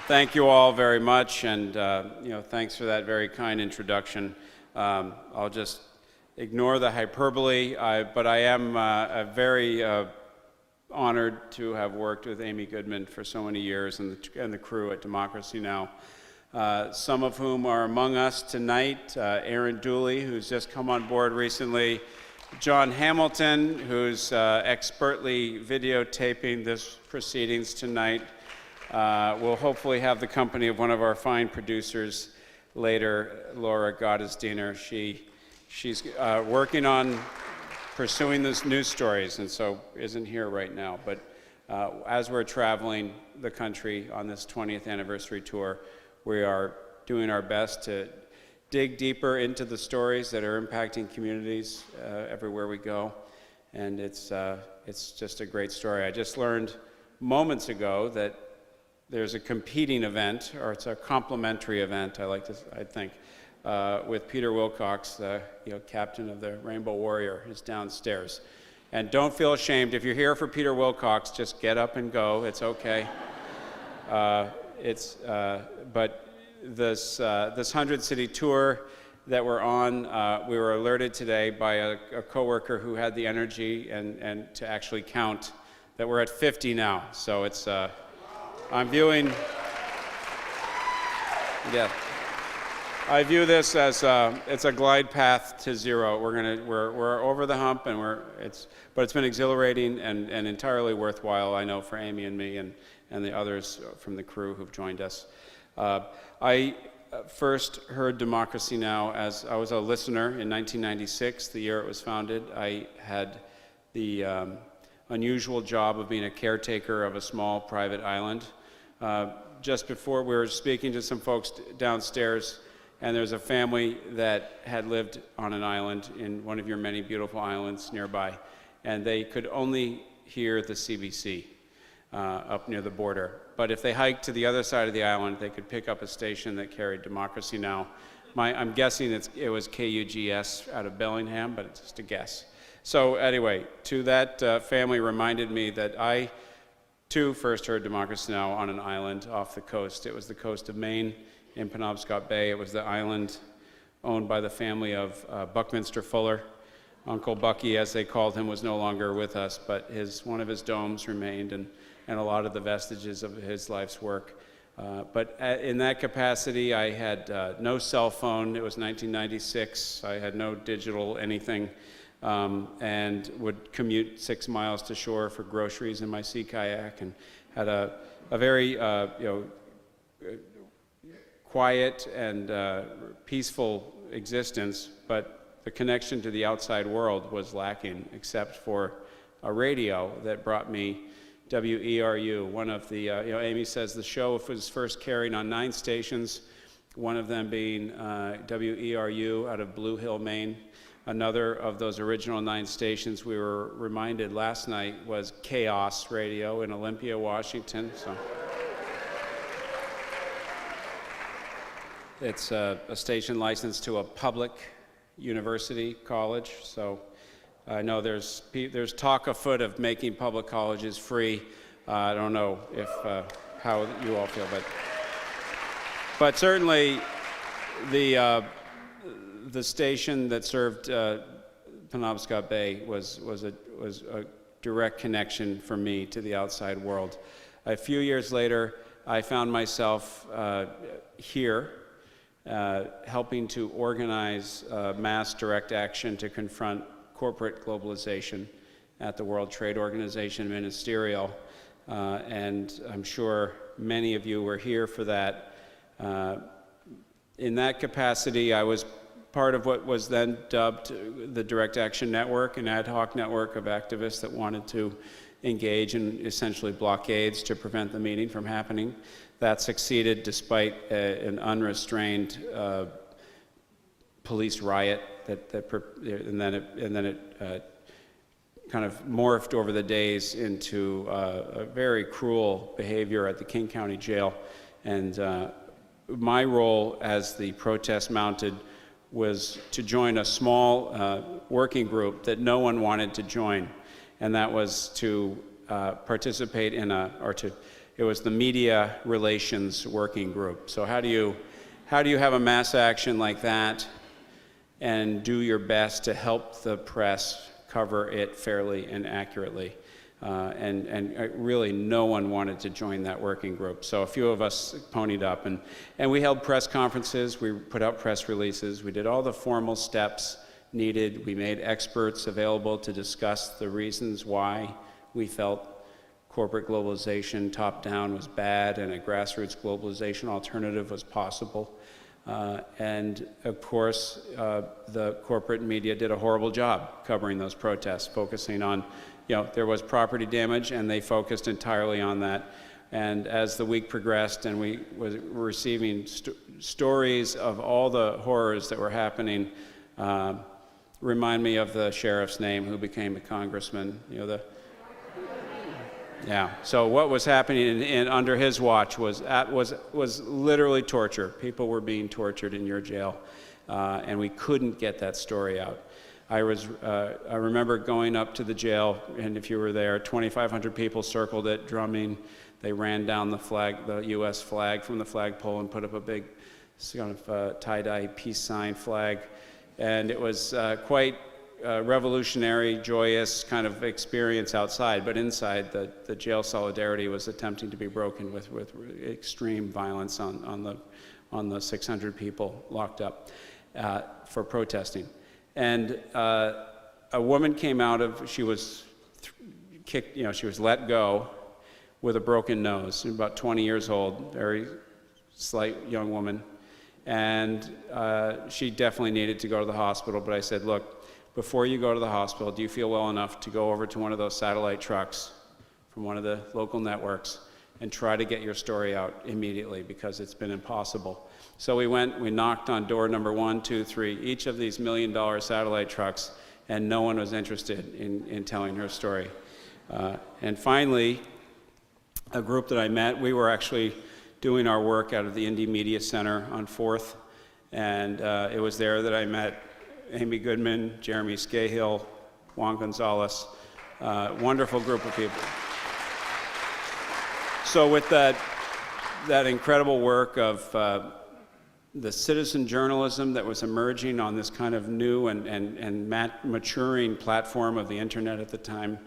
Thank you all very much, and thanks for that very kind introduction. I'll just ignore the hyperbole, but I am very honored to have worked with Amy Goodman for so many years and the crew at Democracy Now!, some of whom are among us tonight. Aaron Dooley, who's just come on board recently, John Hamilton, who's expertly videotaping this proceedings tonight. We'll hopefully have the company of one of our fine producers later, Laura Gottesdiener. She's working on pursuing these news stories, and so isn't here right now. But as we're traveling the country on this 20th anniversary tour, we are doing our best to dig deeper into the stories that are impacting communities everywhere we go. And it's just a great story. I just learned moments ago that there's a competing event, or it's a complementary event, I think, with Peter Wilcox, the captain of the Rainbow Warrior, is downstairs. And don't feel ashamed. If you're here for Peter Wilcox, just get up and go. It's okay. But this 100-city tour that we're on, we were alerted today by a coworker who had the energy and to actually count that we're at 50 now. So it's I view this as it's a glide path to zero. We're over the hump, and but it's been exhilarating and entirely worthwhile, I know, for Amy and me and the others from the crew who've joined us. I first heard Democracy Now! As I was a listener in 1996, the year it was founded. I had the unusual job of being a caretaker of a small private island. Just before, we were speaking to some folks downstairs, and there's a family that had lived on an island in one of your many beautiful islands nearby, and they could only hear the CBC up near the border. But if they hiked to the other side of the island, they could pick up a station that carried Democracy Now! I'm guessing it was KUGS out of Bellingham, but it's just a guess. So anyway, to that family reminded me that I, too, first heard Democracy Now! On an island off the coast. It was the coast of Maine in Penobscot Bay. It was the island owned by the family of Buckminster Fuller. Uncle Bucky, as they called him, was no longer with us, but one of his domes remained, and a lot of the vestiges of his life's work. But in that capacity, I had no cell phone. It was 1996. I had no digital anything. And would commute 6 miles to shore for groceries in my sea kayak, and had a very quiet and peaceful existence, but the connection to the outside world was lacking, except for a radio that brought me WERU, one of the, Amy says the show was first carried on 9 stations, one of them being WERU out of Blue Hill, Maine. Another of those original 9 stations, we were reminded last night, was Chaos Radio in Olympia, Washington. So it's a station licensed to a public university college. So I know there's talk afoot of making public colleges free. I don't know if how you all feel, but certainly the station that served Penobscot Bay was a direct connection for me to the outside world. A few years later, I found myself here helping to organize mass direct action to confront corporate globalization at the World Trade Organization Ministerial. And I'm sure many of you were here for that. In that capacity, I was part of what was then dubbed the Direct Action Network, an ad hoc network of activists that wanted to engage in essentially blockades to prevent the meeting from happening. That succeeded despite an unrestrained police riot, and then it kind of morphed over the days into a very cruel behavior at the King County Jail. And my role as the protest mounted was to join a small working group that no one wanted to join, and that was to participate in or to It was the Media Relations Working Group. So how do you have a mass action like that and do your best to help the press cover it fairly and accurately? And really no one wanted to join that working group. So a few of us ponied up, and we held press conferences, we put out press releases, we did all the formal steps needed. We made experts available to discuss the reasons why we felt corporate globalization top-down was bad and a grassroots globalization alternative was possible. And of course, the corporate media did a horrible job covering those protests, focusing on, there was property damage, and they focused entirely on that. And as the week progressed and we were receiving stories of all the horrors that were happening, remind me of the sheriff's name who became a congressman, So what was happening under his watch was literally torture. People were being tortured in your jail, and we couldn't get that story out. I remember going up to the jail, and if you were there, 2,500 people circled it, drumming. They ran down the U.S. flag from the flagpole and put up a big kind of tie-dye peace sign flag, and it was quite revolutionary, joyous kind of experience outside, but inside the jail solidarity was attempting to be broken with extreme violence on the 600 people locked up for protesting. And a woman came out she was kicked, she was let go with a broken nose, about 20 years old, very slight young woman. And she definitely needed to go to the hospital, but I said, look, before you go to the hospital, do you feel well enough to go over to one of those satellite trucks from one of the local networks and try to get your story out immediately, because it's been impossible. So we knocked on door number 1, 2, 3, each of these $1 million satellite trucks, and no one was interested in telling her story. And finally, a group that I met, we were actually doing our work out of the Indie Media Center on 4th, and it was there that I met Amy Goodman, Jeremy Scahill, Juan Gonzalez, wonderful group of people. So with that incredible work of the citizen journalism that was emerging on this kind of new and maturing platform of the internet at the time,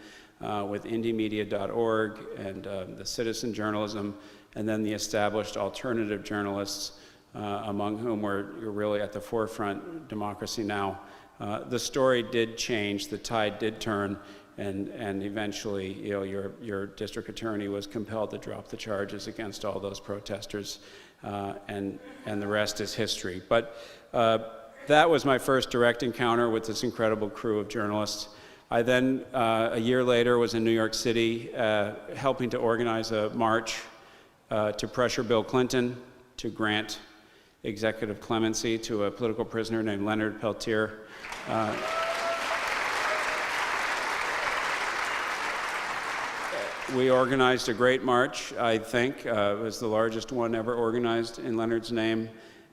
with indiemedia.org and the citizen journalism, and then the established alternative journalists, among whom we're really at the forefront, Democracy Now! The story did change, the tide did turn, and eventually, your district attorney was compelled to drop the charges against all those protesters, and the rest is history. But that was my first direct encounter with this incredible crew of journalists. I then, a year later, was in New York City, helping to organize a march to pressure Bill Clinton to grant executive clemency to a political prisoner named Leonard Peltier. We organized a great march, I think. It was the largest one ever organized in Leonard's name,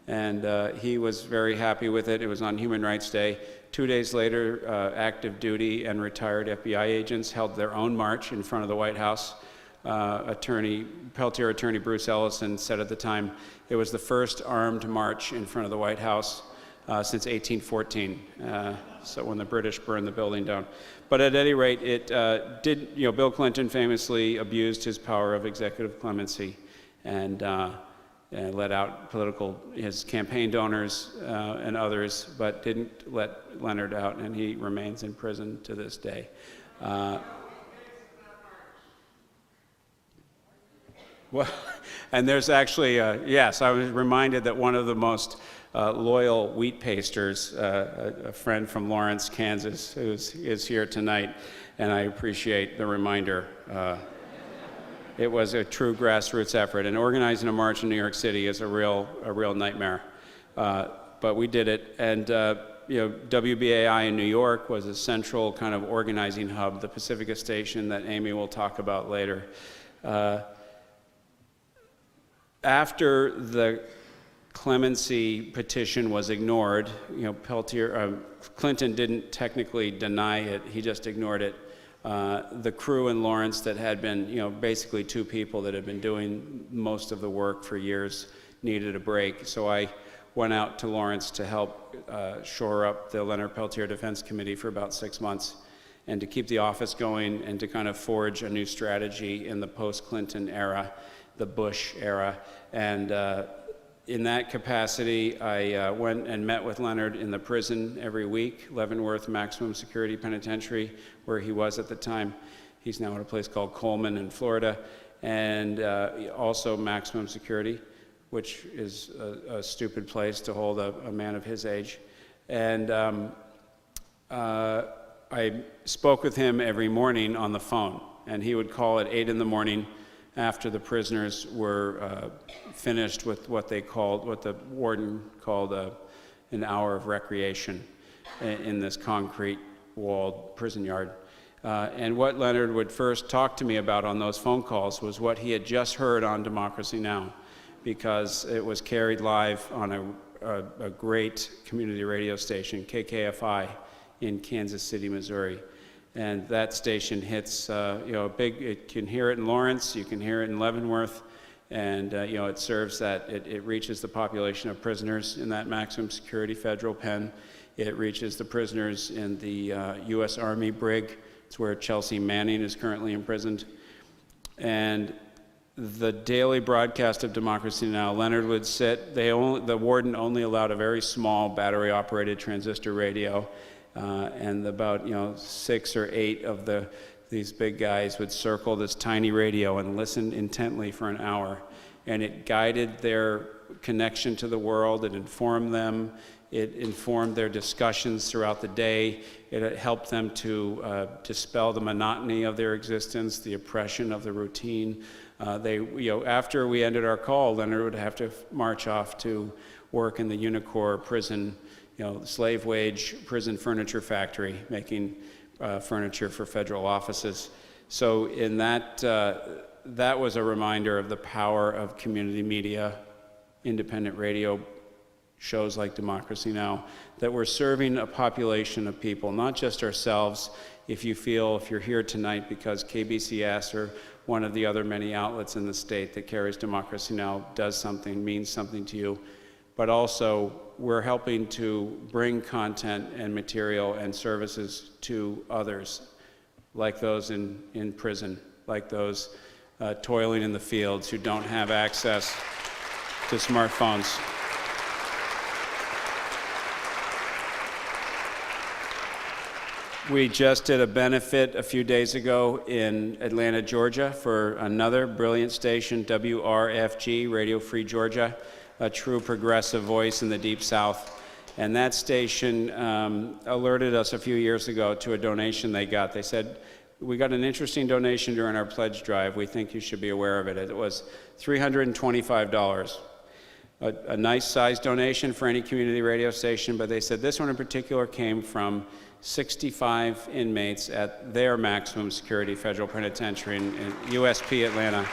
and he was very happy with it. It was on Human Rights Day. 2 days later, active duty and retired FBI agents held their own march in front of the White House. Peltier attorney Bruce Ellison said at the time, it was the first armed march in front of the White House since 1814, so when the British burned the building down. But at any rate, it Bill Clinton famously abused his power of executive clemency and let out his campaign donors and others, but didn't let Leonard out, and he remains in prison to this day. Well, and there's actually, yes, I was reminded that one of the most loyal wheat pasters, a friend from Lawrence, Kansas, is here tonight, and I appreciate the reminder. It was a true grassroots effort, and organizing a march in New York City is a real nightmare. But we did it, and WBAI in New York was a central kind of organizing hub, the Pacifica station that Amy will talk about later. After the clemency petition was ignored, Clinton didn't technically deny it, he just ignored it. The crew in Lawrence that had been, basically two people that had been doing most of the work for years needed a break. So I went out to Lawrence to help shore up the Leonard Peltier Defense Committee for about 6 months, and to keep the office going and to kind of forge a new strategy in the post-Clinton era, the Bush era. And in that capacity, I went and met with Leonard in the prison every week, Leavenworth Maximum Security Penitentiary, where he was at the time. He's now at a place called Coleman in Florida, and also maximum security, which is a stupid place to hold a man of his age. And I spoke with him every morning on the phone, and he would call at 8 in the morning after the prisoners were finished with what the warden called an hour of recreation in this concrete walled prison yard. And what Leonard would first talk to me about on those phone calls was what he had just heard on Democracy Now!, because it was carried live on a great community radio station, KKFI, in Kansas City, Missouri. And that station hits, you can hear it in Lawrence, you can hear it in Leavenworth, and it serves it reaches the population of prisoners in that maximum security federal pen. It reaches the prisoners in the U.S. Army brig. It's where Chelsea Manning is currently imprisoned. And the daily broadcast of Democracy Now!, Leonard would sit, the warden only allowed a very small battery-operated transistor radio, and about 6 or 8 of these big guys would circle this tiny radio and listen intently for an hour. And it guided their connection to the world, it informed them, it informed their discussions throughout the day, it helped them to dispel the monotony of their existence, the oppression of the routine. After we ended our call, Leonard would have to march off to work in the Unicor prison, slave wage prison furniture factory, making furniture for federal offices. So in that was a reminder of the power of community media, independent radio shows like Democracy Now!, that we're serving a population of people, not just ourselves. If you're here tonight because KBCS or one of the other many outlets in the state that carries Democracy Now! Does something, means something to you, but also we're helping to bring content and material and services to others, like those in prison, like those toiling in the fields who don't have access to smartphones. We just did a benefit a few days ago in Atlanta, Georgia, for another brilliant station, WRFG, Radio Free Georgia, a true progressive voice in the Deep South. And that station alerted us a few years ago to a donation they got. They said, we got an interesting donation during our pledge drive. We think you should be aware of it. It was $325. A nice sized donation for any community radio station, but they said this one in particular came from 65 inmates at their maximum security federal penitentiary in USP Atlanta.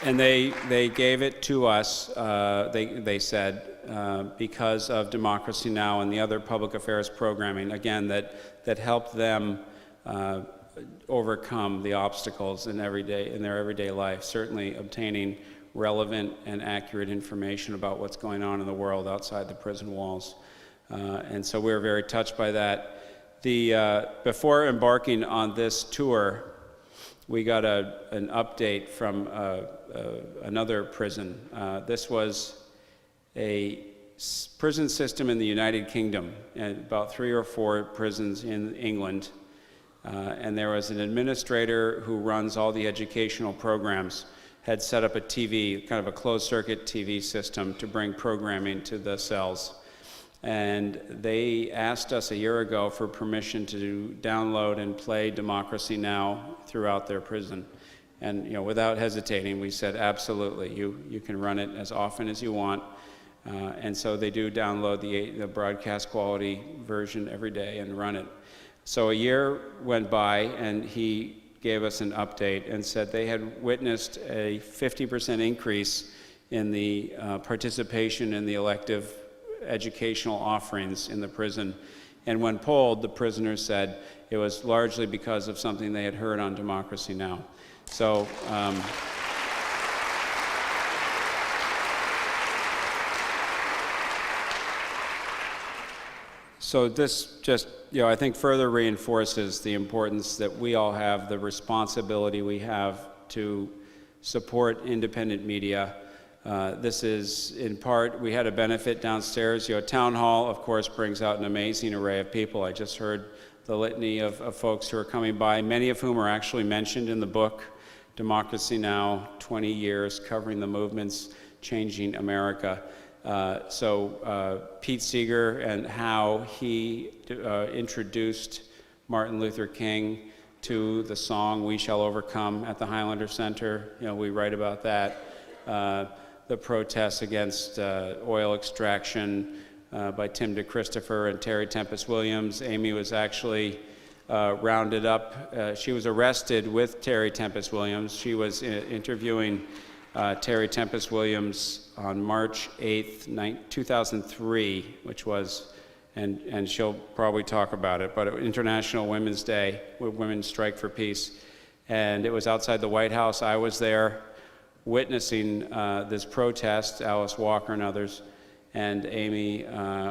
And they gave it to us, they said, because of Democracy Now! And the other public affairs programming, again, that helped them overcome the obstacles in their everyday life, certainly obtaining relevant and accurate information about what's going on in the world outside the prison walls. And so we're very touched by that. Before embarking on this tour, we got an update from another prison. This was a prison system in the United Kingdom, and about 3 or 4 prisons in England. And there was an administrator who runs all the educational programs, had set up a TV, kind of a closed-circuit TV system to bring programming to the cells. And they asked us a year ago for permission to download and play Democracy Now! Throughout their prison. And without hesitating, we said, absolutely, you can run it as often as you want. And so they do download the broadcast quality version every day and run it. So a year went by, and he gave us an update and said they had witnessed a 50% increase in the participation in the elective educational offerings in the prison. And when polled, the prisoners said it was largely because of something they had heard on Democracy Now! So, so this just, I think further reinforces the importance that we all have, the responsibility we have to support independent media. This is, in part, we had a benefit downstairs. Town Hall, of course, brings out an amazing array of people. I just heard the litany of folks who are coming by, many of whom are actually mentioned in the book, Democracy Now!, 20 Years, Covering the Movements Changing America. Pete Seeger and how he introduced Martin Luther King to the song We Shall Overcome at the Highlander Center. We write about that. The protests against oil extraction by Tim DeChristopher and Terry Tempest Williams. Amy was actually rounded up. She was arrested with Terry Tempest Williams. She was interviewing Terry Tempest Williams on March 8th, 2003, which was, and she'll probably talk about it, but International Women's Day, Women's Strike for Peace. And it was outside the White House. I was there witnessing this protest, Alice Walker and others, and Amy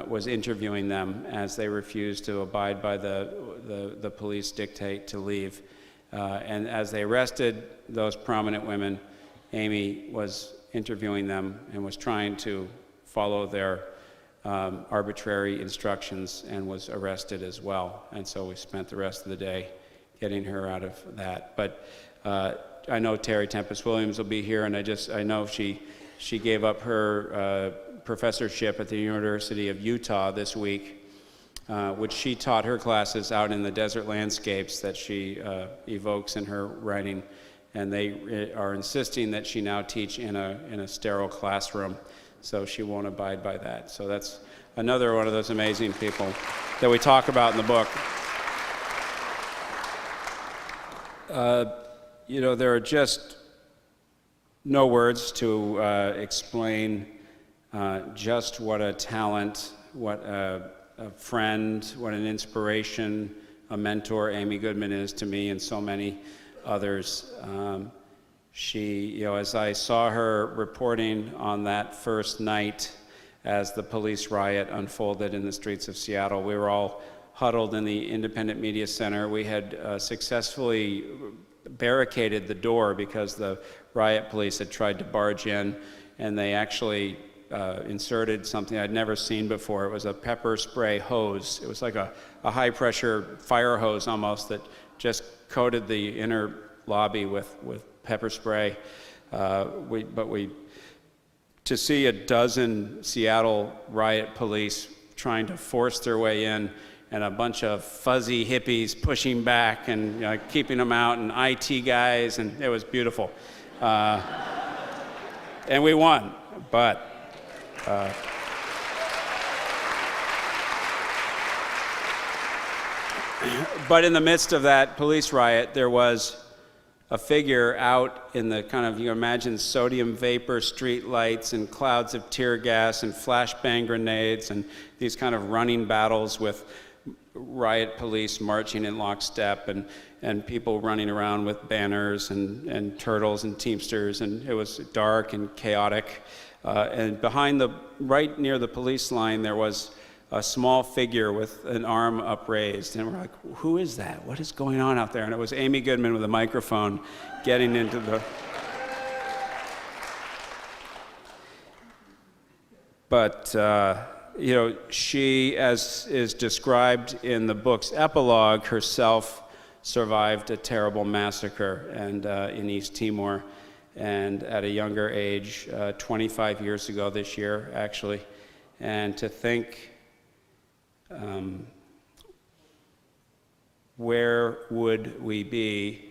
was interviewing them as they refused to abide by the police dictate to leave. And as they arrested those prominent women, Amy was interviewing them and was trying to follow their arbitrary instructions and was arrested as well. And so we spent the rest of the day getting her out of that. But I know Terry Tempest Williams will be here, and I know she gave up her professorship at the University of Utah this week, which she taught her classes out in the desert landscapes that she evokes in her writing. And they are insisting that she now teach in a sterile classroom, so she won't abide by that. So that's another one of those amazing people that we talk about in the book. There are just no words to explain just what a talent, what a friend, what an inspiration, a mentor Amy Goodman is to me and so many others. She, as I saw her reporting on that first night as the police riot unfolded in the streets of Seattle, we were all huddled in the Independent Media Center. We had successfully barricaded the door because the riot police had tried to barge in, and they actually inserted something I'd never seen before. It was a pepper spray hose. It was like a high-pressure fire hose almost that just coated the inner lobby with pepper spray. To see a dozen Seattle riot police trying to force their way in, and a bunch of fuzzy hippies pushing back and keeping them out, and IT guys, and it was beautiful. And we won, but in the midst of that police riot, there was a figure out in the kind of, you imagine sodium vapor street lights and clouds of tear gas and flashbang grenades and these kind of running battles with riot police marching in lockstep and people running around with banners and turtles and Teamsters, and it was dark and chaotic. And right near the police line, there was a small figure with an arm upraised, and we're like, who is that? What is going on out there? And it was Amy Goodman with a microphone getting into the... But, she, as is described in the book's epilogue, herself survived a terrible massacre in East Timor, and at a younger age, 25 years ago this year, actually. And to think, where would we be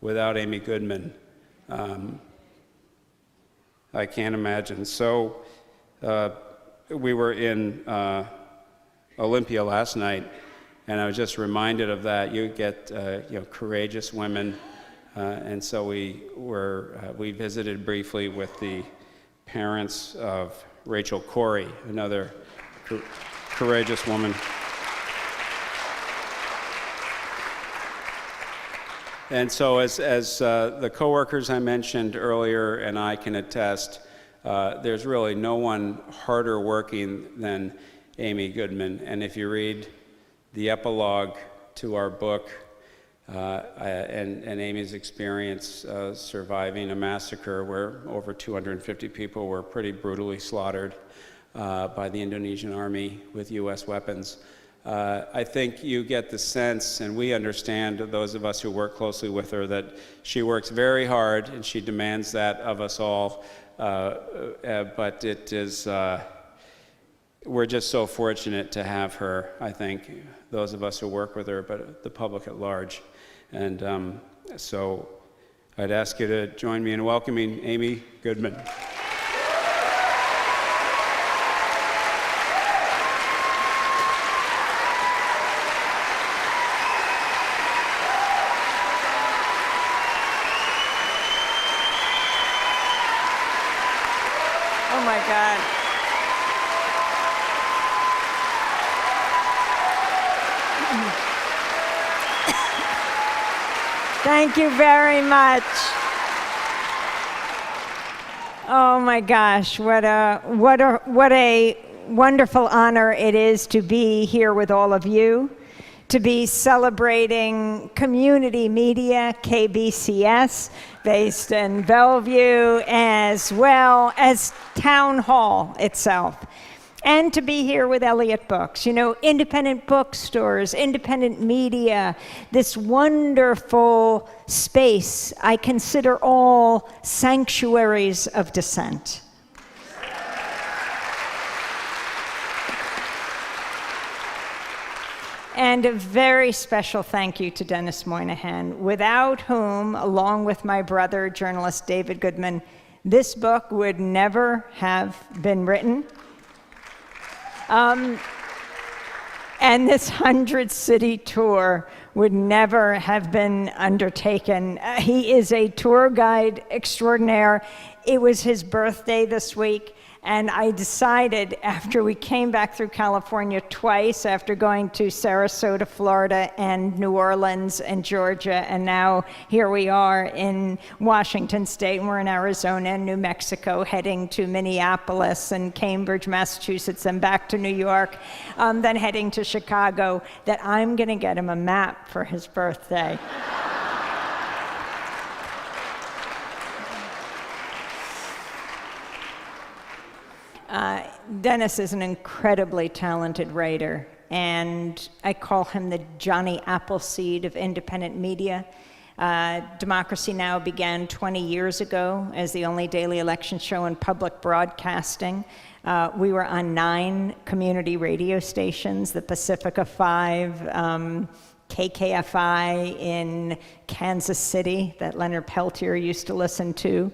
without Amy Goodman? I can't imagine. So we were in Olympia last night, and I was just reminded of that. You get courageous women, and so we visited briefly with the parents of Rachel Corrie, another courageous woman. And so as the coworkers I mentioned earlier and I can attest, there's really no one harder working than Amy Goodman. And if you read the epilogue to our book and Amy's experience surviving a massacre where over 250 people were pretty brutally slaughtered by the Indonesian army with US weapons, I think you get the sense, and we understand, those of us who work closely with her, that she works very hard and she demands that of us all. But it is, we're just so fortunate to have her, I think, those of us who work with her, but the public at large. And so I'd ask you to join me in welcoming Amy Goodman. Oh my God. Thank you very much. Oh my gosh, what a wonderful honor it is to be here with all of you, to be celebrating community media, KBCS, based in Bellevue, as well as Town Hall itself. And to be here with Elliott Books, you know, independent bookstores, independent media, this wonderful space I consider all sanctuaries of dissent. And a very special thank you to Denis Moynihan, without whom, along with my brother, journalist David Goodman, this book would never have been written. And this 100-city tour would never have been undertaken. He is a tour guide extraordinaire. It was his birthday this week, and I decided after we came back through California twice, after going to Sarasota, Florida, and New Orleans and Georgia, and now here we are in Washington State, and we're in Arizona and New Mexico, heading to Minneapolis and Cambridge, Massachusetts, and back to New York, then heading to Chicago, that I'm gonna get him a map for his birthday. Denis is an incredibly talented writer, and I call him the Johnny Appleseed of independent media. Democracy Now! Began 20 years ago as the only daily election show in public broadcasting. We were on 9 community radio stations, the Pacifica 5, KKFI in Kansas City that Leonard Peltier used to listen to,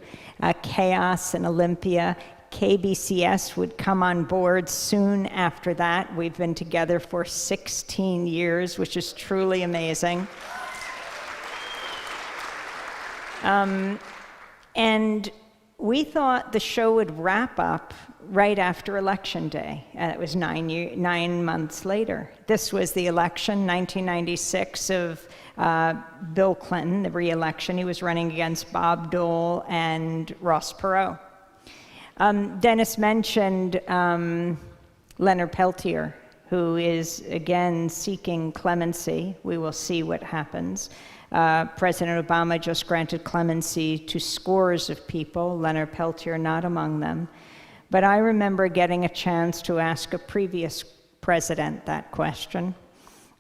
Chaos in Olympia. KBCS would come on board soon after that. We've been together for 16 years, which is truly amazing. And we thought the show would wrap up right after Election Day. It was 9 months later. This was the election, 1996, of Bill Clinton, the re-election. He was running against Bob Dole and Ross Perot. Denis mentioned Leonard Peltier, who is again seeking clemency. We will see what happens. President Obama just granted clemency to scores of people, Leonard Peltier not among them. But I remember getting a chance to ask a previous president that question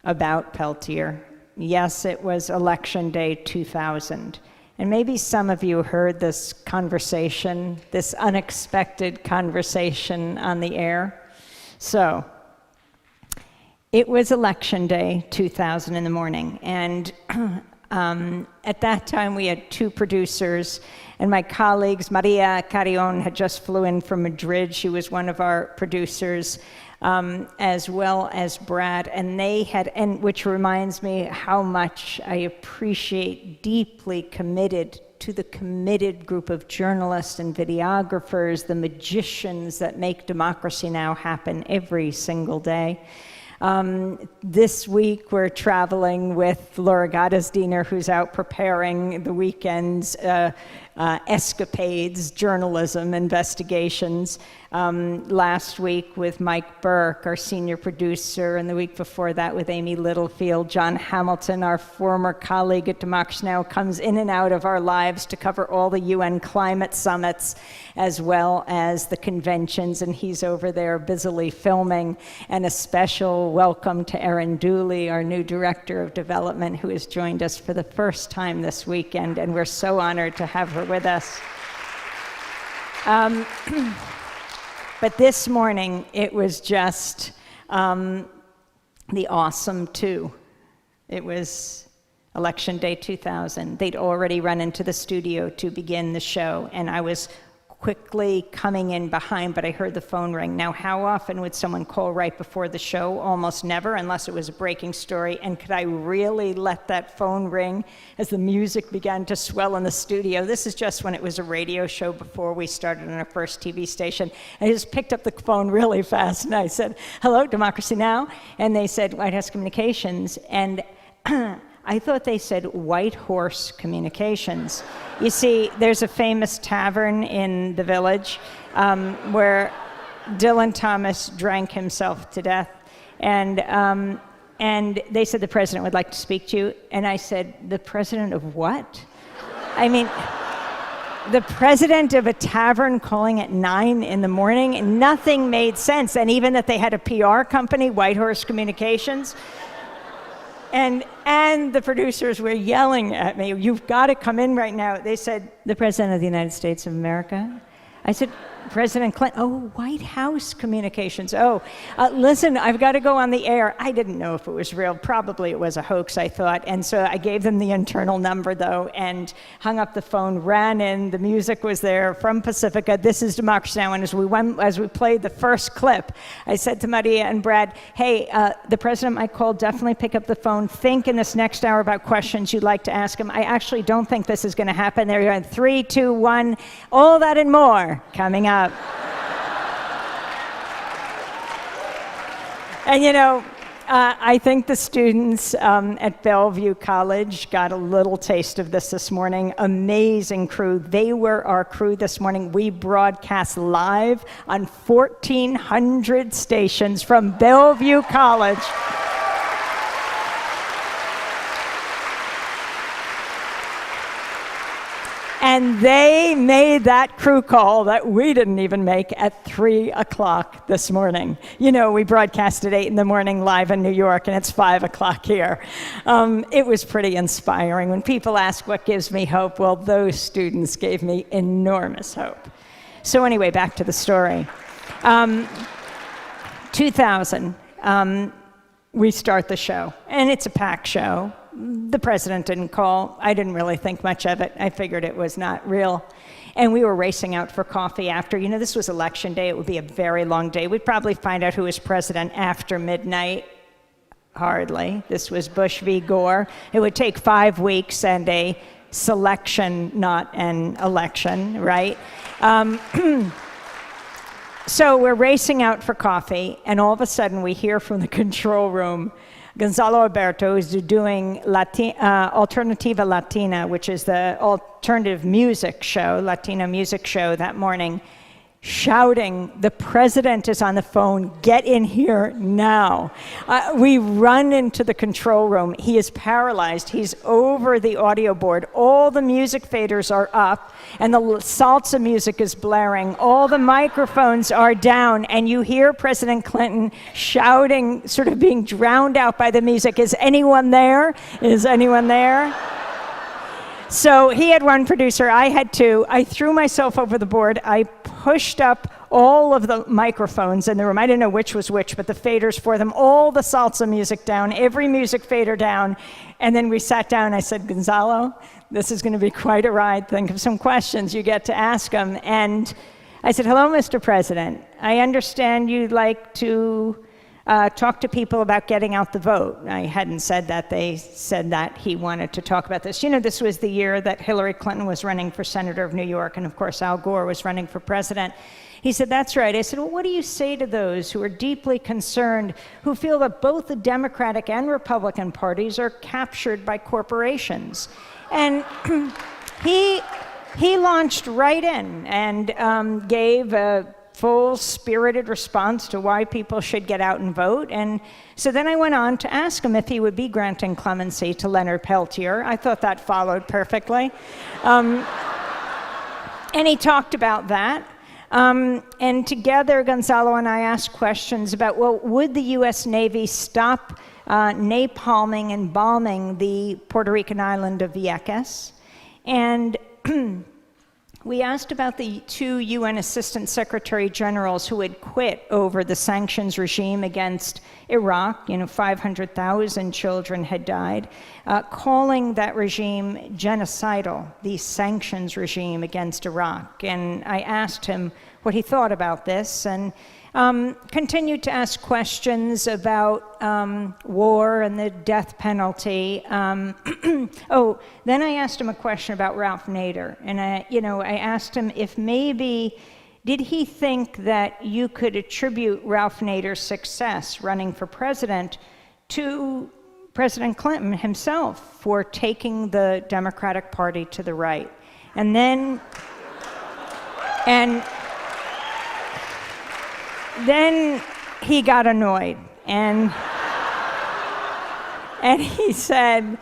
about Peltier. Yes, it was Election Day 2000. And maybe some of you heard this conversation, this unexpected conversation on the air. So, it was Election Day 2000 in the morning, and at that time we had 2 producers, and my colleagues, Maria Carrion had just flew in from Madrid. She was one of our producers, as well as Brad, and they had, and which reminds me how much I appreciate deeply committed to the committed group of journalists and videographers, the magicians that make Democracy Now! Happen every single day. This week we're traveling with Laura Gottesdiener, who's out preparing the weekend's escapades, journalism, investigations. Last week with Mike Burke, our senior producer, and the week before that with Amy Littlefield. John Hamilton, our former colleague at Democracy Now!, comes in and out of our lives to cover all the UN climate summits as well as the conventions, and he's over there busily filming. And a special welcome to Erin Dooley, our new Director of Development, who has joined us for the first time this weekend, and we're so honored to have her with us. But this morning, it was just the awesome two. It was Election Day 2000. They'd already run into the studio to begin the show, and I was quickly coming in behind, but I heard the phone ring. Now, how often would someone call right before the show? Almost never, unless it was a breaking story. And could I really let that phone ring as the music began to swell in the studio? This is just when it was a radio show before we started on our first TV station. I just picked up the phone really fast, and I said, "Hello, Democracy Now!" And they said, "White House Communications." And I thought they said White Horse Communications. You see, there's a famous tavern in the Village where Dylan Thomas drank himself to death. And they said the president would like to speak to you. And I said, the president of what? I mean, the president of a tavern calling at 9 in the morning? Nothing made sense. And even that they had a PR company, White Horse Communications. And the producers were yelling at me, "You've got to come in right now." They said, "The President of the United States of America?" I said, "President Clinton." "Oh, White House Communications. Oh, listen, I've got to go on the air." I didn't know if it was real. Probably it was a hoax, I thought. And so I gave them the internal number, though, and hung up the phone, ran in. The music was there from Pacifica. This is Democracy Now! And as we played the first clip, I said to Maria and Brad, "Hey, the president might call. Definitely pick up the phone. Think in this next hour about questions you'd like to ask him. I actually don't think this is going to happen." They're going 3, 2, 1. All that and more coming up. And you know, I think the students at Bellevue College got a little taste of this morning. Amazing crew. They were our crew this morning. We broadcast live on 1,400 stations from Bellevue College. And they made that crew call that we didn't even make at 3 o'clock this morning. You know, we broadcast at 8 in the morning live in New York, and it's 5 o'clock here. It was pretty inspiring. When people ask what gives me hope, well, those students gave me enormous hope. So anyway, back to the story. 2000, we start the show, and it's a packed show. The president didn't call. I didn't really think much of it. I figured it was not real. And we were racing out for coffee after. You know, this was election day. It would be a very long day. We'd probably find out who was president after midnight. Hardly. This was Bush v. Gore. It would take 5 weeks and a selection, not an election, right? So we're racing out for coffee, and all of a sudden we hear from the control room, Gonzalo Alberto is doing Alternativa Latina, which is the alternative music show, Latino music show that morning, shouting, "The president is on the phone, get in here now." We run into the control room. He is paralyzed. He's over the audio board. All the music faders are up, and the salsa music is blaring. All the microphones are down, and you hear President Clinton shouting, sort of being drowned out by the music, "Is anyone there? Is anyone there?" So he had one producer, I had two. I threw myself over the board. I pushed up all of the microphones in the room. I didn't know which was which, but the faders for them, all the salsa music down, every music fader down. And then we sat down. I said, "Gonzalo, this is going to be quite a ride. Think of some questions you get to ask him." And I said, "Hello, Mr. President. I understand you'd like to talk to people about getting out the vote. I hadn't said that. They said that he wanted to talk about this. You know, this was the year that Hillary Clinton was running for senator of New York, and of course Al Gore was running for president. He said, that's right. I said, well, what do you say to those who are deeply concerned, who feel that both the Democratic and Republican parties are captured by corporations? And he launched right in and gave a full spirited response to why people should get out and vote. And so then I went on to ask him if he would be granting clemency to Leonard Peltier. I thought that followed perfectly. And he talked about that. And together, Gonzalo and I asked questions about, well, would the U.S. Navy stop napalming and bombing the Puerto Rican island of Vieques? And we asked about the 2 UN Assistant Secretary Generals who had quit over the sanctions regime against Iraq. 500,000 children had died, calling that regime genocidal, the sanctions regime against Iraq. And I asked him what he thought about this, and continued to ask questions about war and the death penalty. Oh, then I asked him a question about Ralph Nader, and I asked him if maybe, did he think that you could attribute Ralph Nader's success running for president to President Clinton himself for taking the Democratic Party to the right? And then he got annoyed, and he said,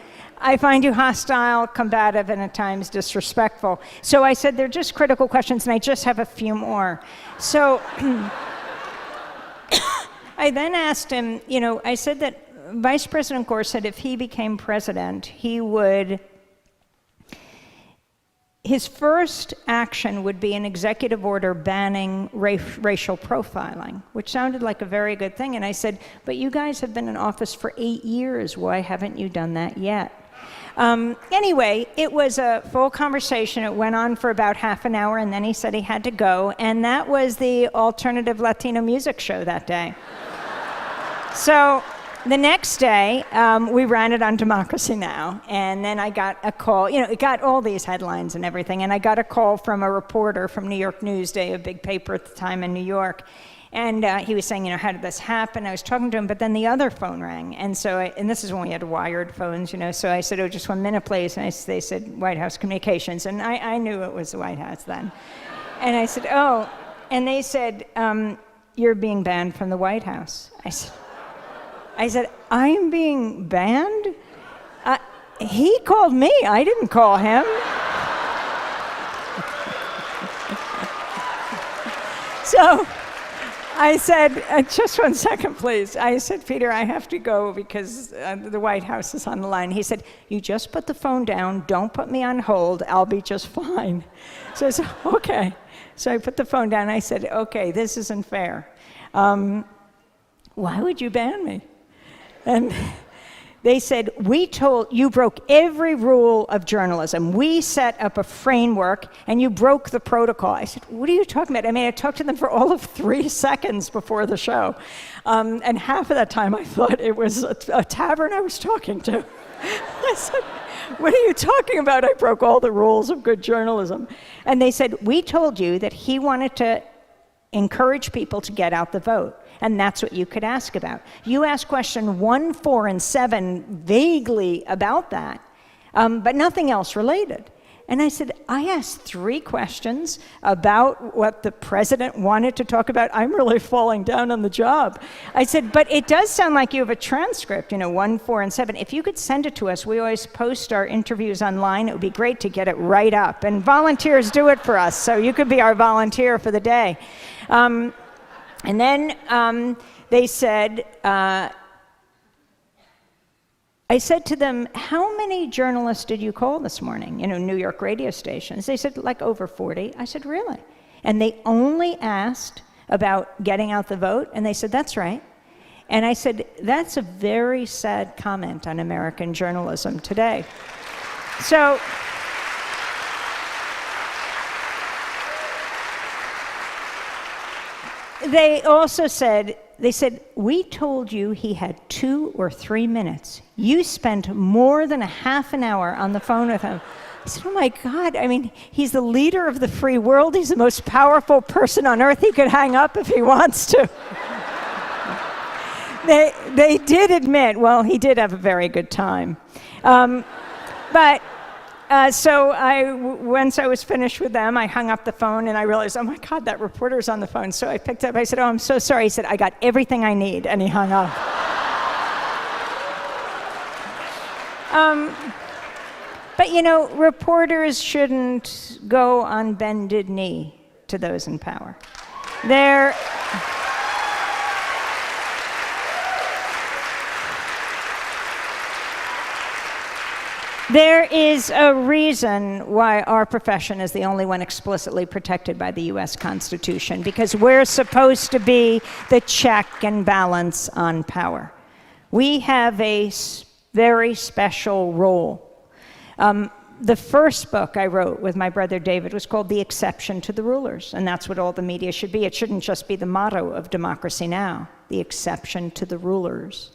I find you hostile, combative, and at times disrespectful. So I said, they're just critical questions, and I just have a few more. So I then asked him, I said that Vice President Gore said if he became president, his first action would be an executive order banning racial profiling, which sounded like a very good thing. And I said, but you guys have been in office for 8 years. Why haven't you done that yet? Anyway, it was a full conversation. It went on for about half an hour, and then he said he had to go. And that was the alternative Latino music show that day. So the next day, we ran it on Democracy Now! And then I got a call. It got all these headlines and everything. And I got a call from a reporter from New York Newsday, a big paper at the time in New York. And he was saying, how did this happen? I was talking to him, but then the other phone rang. And so, and this is when we had wired phones, so I said, oh, just 1 minute, please. And they said, White House Communications. And I knew it was the White House then. And I said, oh. And they said, you're being banned from the White House. I said, I'm being banned? He called me. I didn't call him. So I said, just 1 second, please. I said, Peter, I have to go because the White House is on the line. He said, you just put the phone down. Don't put me on hold. I'll be just fine. So I said, okay. So I put the phone down. I said, okay, this isn't fair. Why would you ban me? And they said, you broke every rule of journalism. We set up a framework, and you broke the protocol. I said, what are you talking about? I talked to them for all of 3 seconds before the show. And half of that time, I thought it was a tavern I was talking to. I said, what are you talking about? I broke all the rules of good journalism. And they said, we told you that he wanted to encourage people to get out the vote. And that's what you could ask about. You asked question 1, 4, and 7 vaguely about that, but nothing else related. And I said, I asked 3 questions about what the president wanted to talk about. I'm really falling down on the job. I said, but it does sound like you have a transcript, 1, 4, and 7. If you could send it to us, we always post our interviews online. It would be great to get it right up. And volunteers do it for us, so you could be our volunteer for the day. And then they said, I said to them, how many journalists did you call this morning? New York radio stations. They said, like over 40. I said, really? And they only asked about getting out the vote, and they said, that's right. And I said, that's a very sad comment on American journalism today. So they also said, they said, we told you he had 2 or 3 minutes. You spent more than a half an hour on the phone with him. I said, oh my God, I mean, he's the leader of the free world. He's the most powerful person on earth. He could hang up if he wants to. They did admit, well, he did have a very good time. Once I was finished with them, I hung up the phone and I realized, oh my God, that reporter's on the phone. So I picked up, I said, oh, I'm so sorry. He said, I got everything I need, and he hung up. But you know, reporters shouldn't go on bended knee to those in power. There is a reason why our profession is the only one explicitly protected by the US Constitution, because we're supposed to be the check and balance on power. We have a very special role. The first book I wrote with my brother David was called The Exception to the Rulers, and that's what all the media should be. It shouldn't just be the motto of Democracy Now!, the exception to the rulers.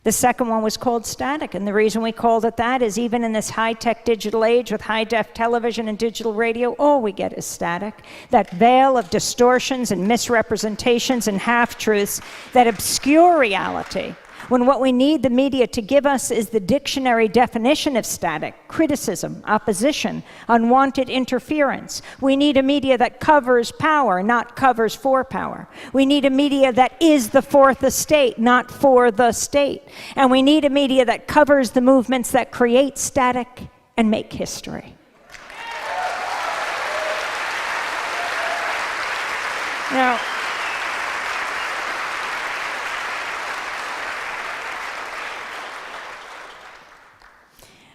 The second one was called Static, and the reason we called it that is even in this high-tech digital age with high-def television and digital radio, all we get is static. That veil of distortions and misrepresentations and half-truths that obscure reality, when what we need the media to give us is the dictionary definition of static: criticism, opposition, unwanted interference. We need a media that covers power, not covers for power. We need a media that is the fourth estate, not for the state. And we need a media that covers the movements that create static and make history.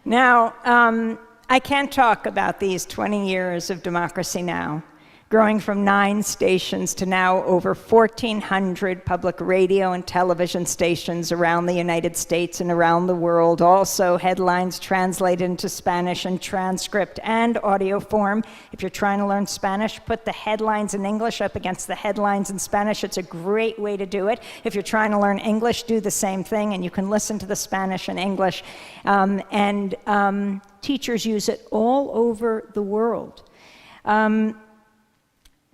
Now, I can't talk about these 20 years of Democracy Now!, growing from 9 stations to now over 1,400 public radio and television stations around the United States and around the world. Also, headlines translated into Spanish and transcript and audio form. If you're trying to learn Spanish, put the headlines in English up against the headlines in Spanish. It's a great way to do it. If you're trying to learn English, do the same thing, and you can listen to the Spanish and English. Teachers use it all over the world.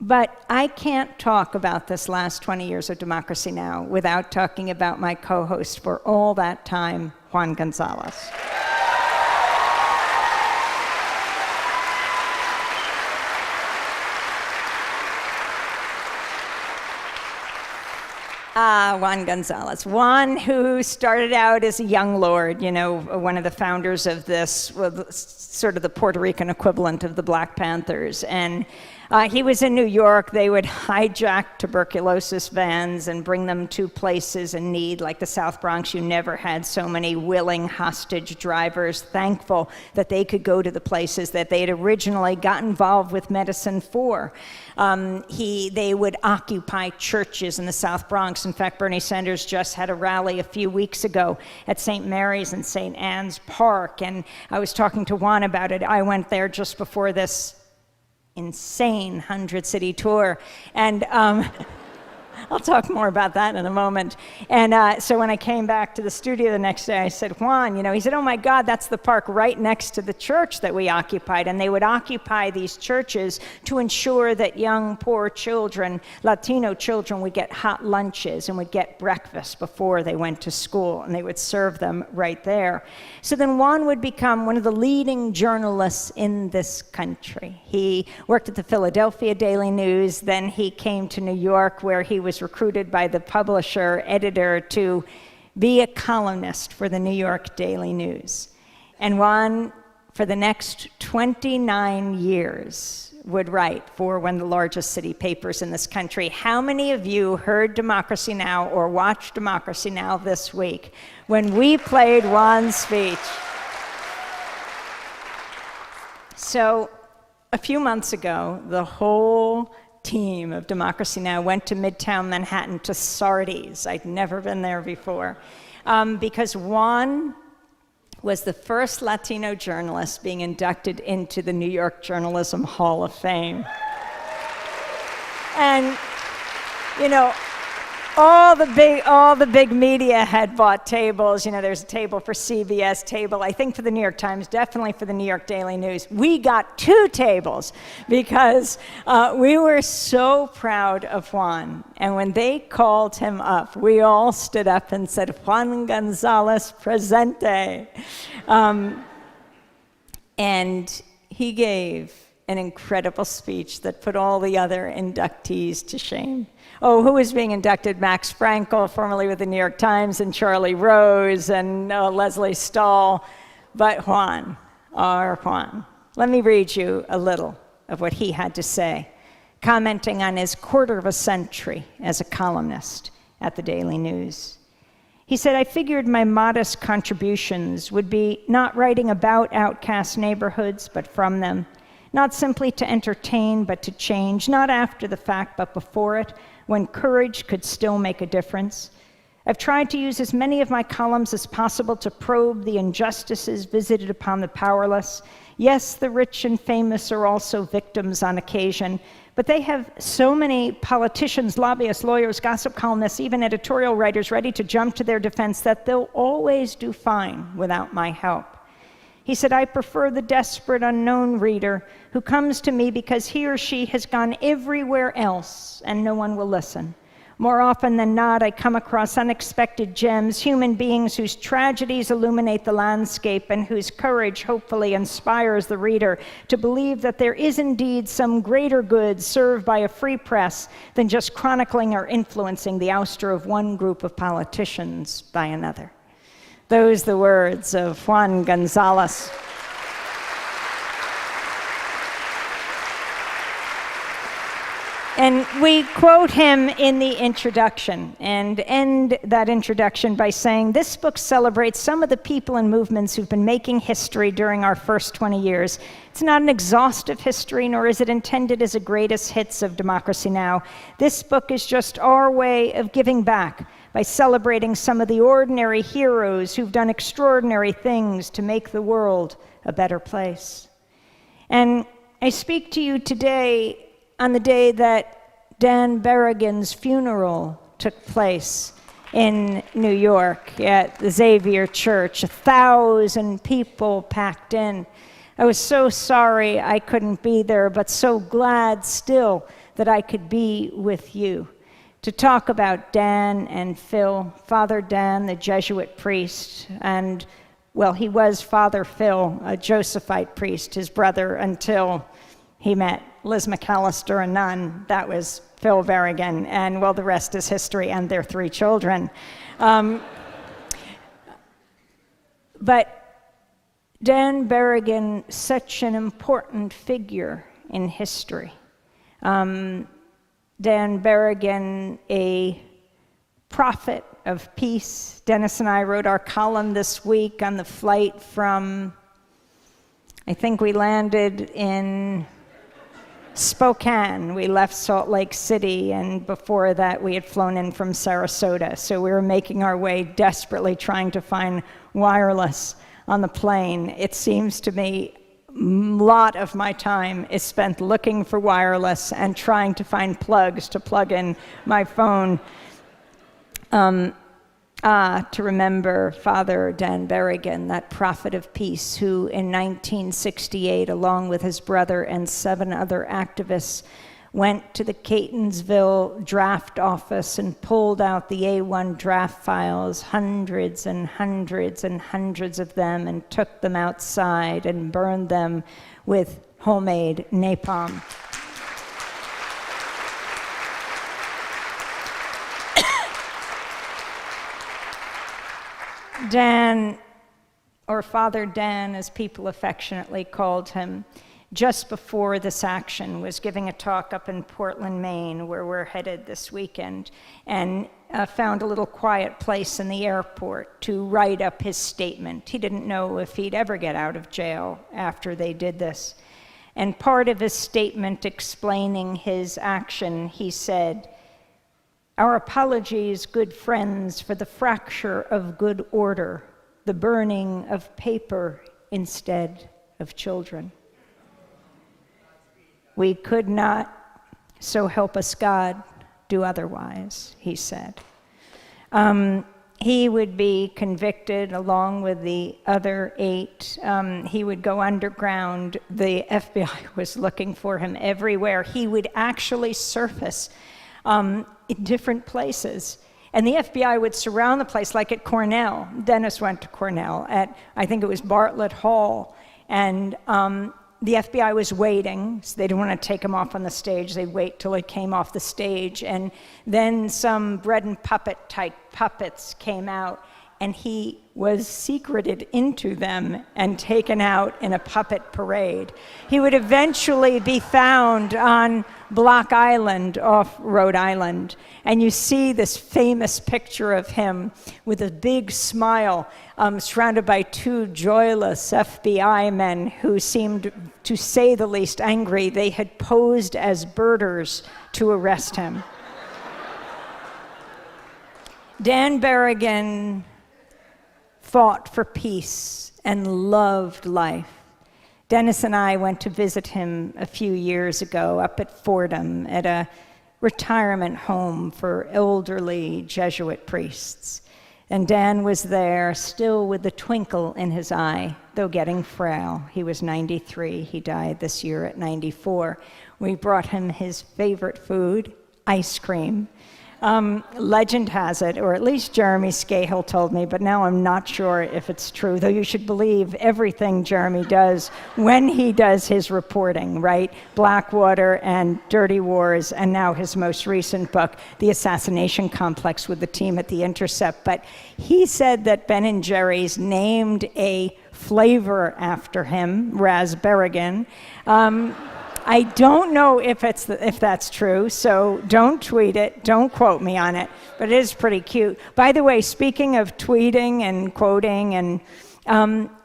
But I can't talk about this last 20 years of Democracy Now! Without talking about my co-host for all that time, Juan Gonzalez. Juan Gonzalez. Juan, who started out as a young lord, you know, one of the founders of this, well, sort of the Puerto Rican equivalent of the Black Panthers. And he was in New York. They would hijack tuberculosis vans and bring them to places in need, like the South Bronx. You never had so many willing hostage drivers, thankful that they could go to the places that they had originally got involved with medicine for. They would occupy churches in the South Bronx. In fact, Bernie Sanders just had a rally a few weeks ago at St. Mary's and St. Anne's Park, and I was talking to Juan about it. I went there just before this insane 100-city tour, and I'll talk more about that in a moment. And so when I came back to the studio the next day, I said, Juan, you know, he said, oh my God, that's the park right next to the church that we occupied. And they would occupy these churches to ensure that young, poor children, Latino children, would get hot lunches and would get breakfast before they went to school, and they would serve them right there. So then Juan would become one of the leading journalists in this country. He worked at the Philadelphia Daily News, then he came to New York, where he was recruited by the publisher, editor, to be a columnist for the New York Daily News. And Juan, for the next 29 years, would write for one of the largest city papers in this country. How many of you heard Democracy Now! Or watched Democracy Now! This week when we played Juan's speech? So a few months ago, the whole team of Democracy Now! Went to Midtown Manhattan to Sardi's. I'd never been there before, because Juan was the first Latino journalist being inducted into the New York Journalism Hall of Fame. And, you know, all the big media had bought tables. You know, there's a table for CBS, table, I think for the New York Times, definitely for the New York Daily News. We got 2 tables because we were so proud of Juan. And when they called him up, we all stood up and said, Juan Gonzalez presente. And he gave an incredible speech that put all the other inductees to shame. Oh, who was being inducted? Max Frankel, formerly with the New York Times, and Charlie Rose, and Leslie Stahl. But Juan, our Juan. Let me read you a little of what he had to say, commenting on his quarter of a century as a columnist at the Daily News. He said, I figured my modest contributions would be not writing about outcast neighborhoods, but from them, not simply to entertain, but to change, not after the fact, but before it, when courage could still make a difference. I've tried to use as many of my columns as possible to probe the injustices visited upon the powerless. Yes, the rich and famous are also victims on occasion, but they have so many politicians, lobbyists, lawyers, gossip columnists, even editorial writers ready to jump to their defense that they'll always do fine without my help. He said, I prefer the desperate unknown reader who comes to me because he or she has gone everywhere else and no one will listen. More often than not, I come across unexpected gems, human beings whose tragedies illuminate the landscape and whose courage hopefully inspires the reader to believe that there is indeed some greater good served by a free press than just chronicling or influencing the ouster of one group of politicians by another. Those the words of Juan Gonzalez. And we quote him in the introduction and end that introduction by saying, this book celebrates some of the people and movements who've been making history during our first 20 years. It's not an exhaustive history, nor is it intended as a greatest hits of Democracy Now! This book is just our way of giving back by celebrating some of the ordinary heroes who've done extraordinary things to make the world a better place. And I speak to you today on the day that Dan Berrigan's funeral took place in New York at the Xavier Church. 1,000 people packed in. I was so sorry I couldn't be there, but so glad still that I could be with you to talk about Dan and Phil. Father Dan, the Jesuit priest, and, well, he was Father Phil, a Josephite priest, his brother, until he met Liz McAllister, a nun. That was Phil Berrigan, and, well, the rest is history, and their 3 children. But Dan Berrigan, such an important figure in history. Dan Berrigan, a prophet of peace. Dennis and I wrote our column this week on the flight from, I think we landed in Spokane. We left Salt Lake City, and before that we had flown in from Sarasota. So we were making our way desperately trying to find wireless on the plane. It seems to me a lot of my time is spent looking for wireless and trying to find plugs to plug in my phone. To remember Father Dan Berrigan, that prophet of peace, who in 1968, along with his brother and 7 other activists, went to the Catonsville draft office and pulled out the A1 draft files, hundreds and hundreds and hundreds of them, and took them outside and burned them with homemade napalm. Dan, or Father Dan, as people affectionately called him, just before this action was giving a talk up in Portland, Maine, where we're headed this weekend, and found a little quiet place in the airport to write up his statement. He didn't know if he'd ever get out of jail after they did this. And part of his statement explaining his action, he said, "Our apologies, good friends, for the fracture of good order, the burning of paper instead of children. We could not, so help us God, do otherwise," he said. He would be convicted along with the other 8. He would go underground. The FBI was looking for him everywhere. He would actually surface in different places. And the FBI would surround the place, like at Cornell. Dennis went to Cornell at, I think it was Bartlett Hall. And the FBI was waiting, so they didn't want to take him off on the stage. They'd wait till he came off the stage. And then some bread and puppet type puppets came out, and he was secreted into them and taken out in a puppet parade. He would eventually be found on Block Island off Rhode Island. And you see this famous picture of him with a big smile, surrounded by 2 joyless FBI men who seemed, to say the least, angry. They had posed as birders to arrest him. Dan Berrigan fought for peace and loved life. Dennis and I went to visit him a few years ago up at Fordham at a retirement home for elderly Jesuit priests. And Dan was there, still with the twinkle in his eye, though getting frail. He was 93. He died this year at 94. We brought him his favorite food, ice cream. Legend has it, or at least Jeremy Scahill told me, but now I'm not sure if it's true, though you should believe everything Jeremy does when he does his reporting, right? Blackwater and Dirty Wars, and now his most recent book, The Assassination Complex, with the team at The Intercept. But he said that Ben & Jerry's named a flavor after him, Raspberrigan. I don't know if that's true, so don't tweet it, don't quote me on it, but it is pretty cute. By the way, speaking of tweeting and quoting, and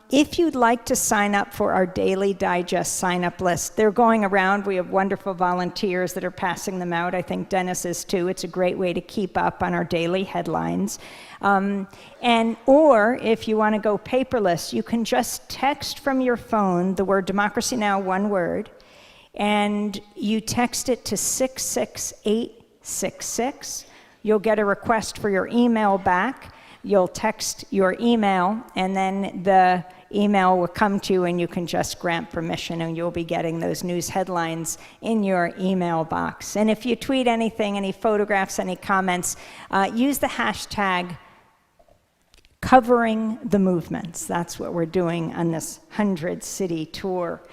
if you'd like to sign up for our Daily Digest sign-up list, they're going around. We have wonderful volunteers that are passing them out. I think Dennis is too. It's a great way to keep up on our daily headlines. Or if you want to go paperless, you can just text from your phone the word Democracy Now!, one word, and you text it to 66866. You'll get a request for your email back. You'll text your email, and then the email will come to you, and you can just grant permission, and you'll be getting those news headlines in your email box. And if you tweet anything, any photographs, any comments, use the hashtag covering the movements. That's what we're doing on this 100-city tour.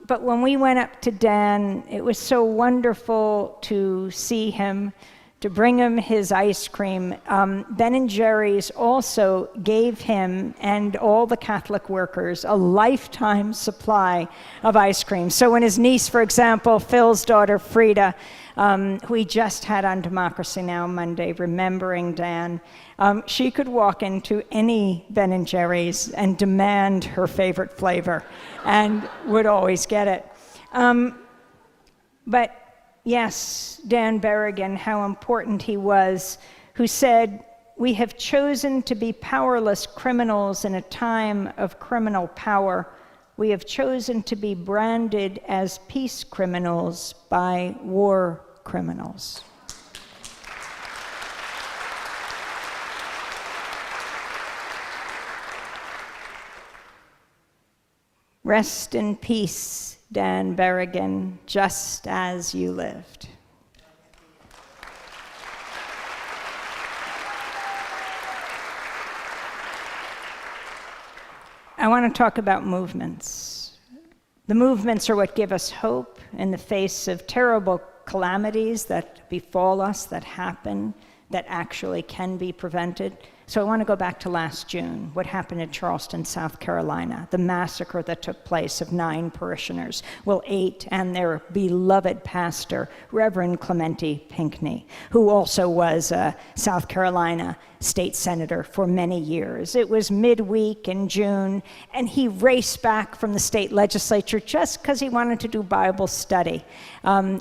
But when we went up to Dan, it was so wonderful to see him, to bring him his ice cream. Ben & Jerry's also gave him and all the Catholic workers a lifetime supply of ice cream. So when his niece, for example, Phil's daughter, Frida, who we just had on Democracy Now! Monday, remembering Dan, she could walk into any Ben & Jerry's and demand her favorite flavor and would always get it. But yes, Dan Berrigan, how important he was, who said, "We have chosen to be powerless criminals in a time of criminal power. We have chosen to be branded as peace criminals by war criminals." Rest in peace, Dan Berrigan, just as you lived. I want to talk about movements. The movements are what give us hope in the face of terrible calamities that befall us, that happen, that actually can be prevented. So I want to go back to last June, what happened in Charleston, South Carolina, the massacre that took place of 9 parishioners, well, 8, and their beloved pastor, Reverend Clemente Pinckney, who also was a South Carolina state senator for many years. It was midweek in June, and he raced back from the state legislature just because he wanted to do Bible study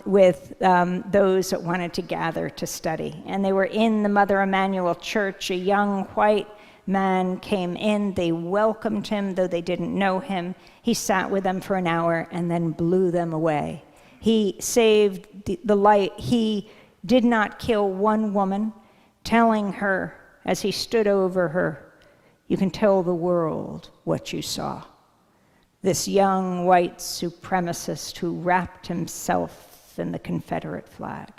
with those that wanted to gather to study. And they were in the Mother Emanuel Church. A young white man came in. They welcomed him, though they didn't know him. He sat with them for an hour and then blew them away. He saved the life. He did not kill one woman, telling her as he stood over her, "You can tell the world what you saw." This young white supremacist who wrapped himself in the Confederate flag.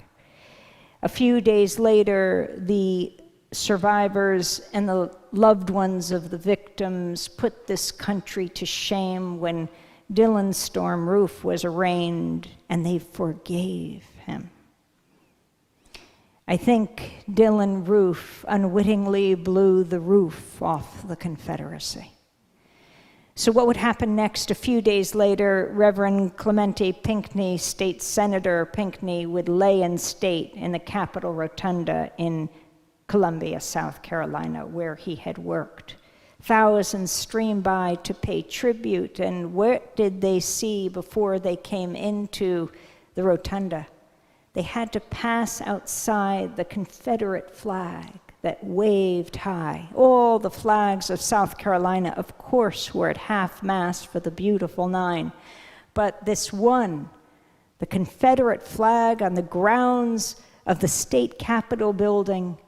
A few days later, the survivors and the loved ones of the victims put this country to shame when Dylan Storm Roof was arraigned, and they forgave him. I think Dylan Roof unwittingly blew the roof off the Confederacy. So what would happen next? A few days later, Reverend Clemente Pinckney, state senator Pinckney, would lay in state in the Capitol Rotunda in Columbia, South Carolina, where he had worked. Thousands streamed by to pay tribute, and what did they see before they came into the rotunda? They had to pass outside the Confederate flag that waved high. All the flags of South Carolina, of course, were at half-mast for the beautiful 9. But this one, the Confederate flag on the grounds of the state capitol building,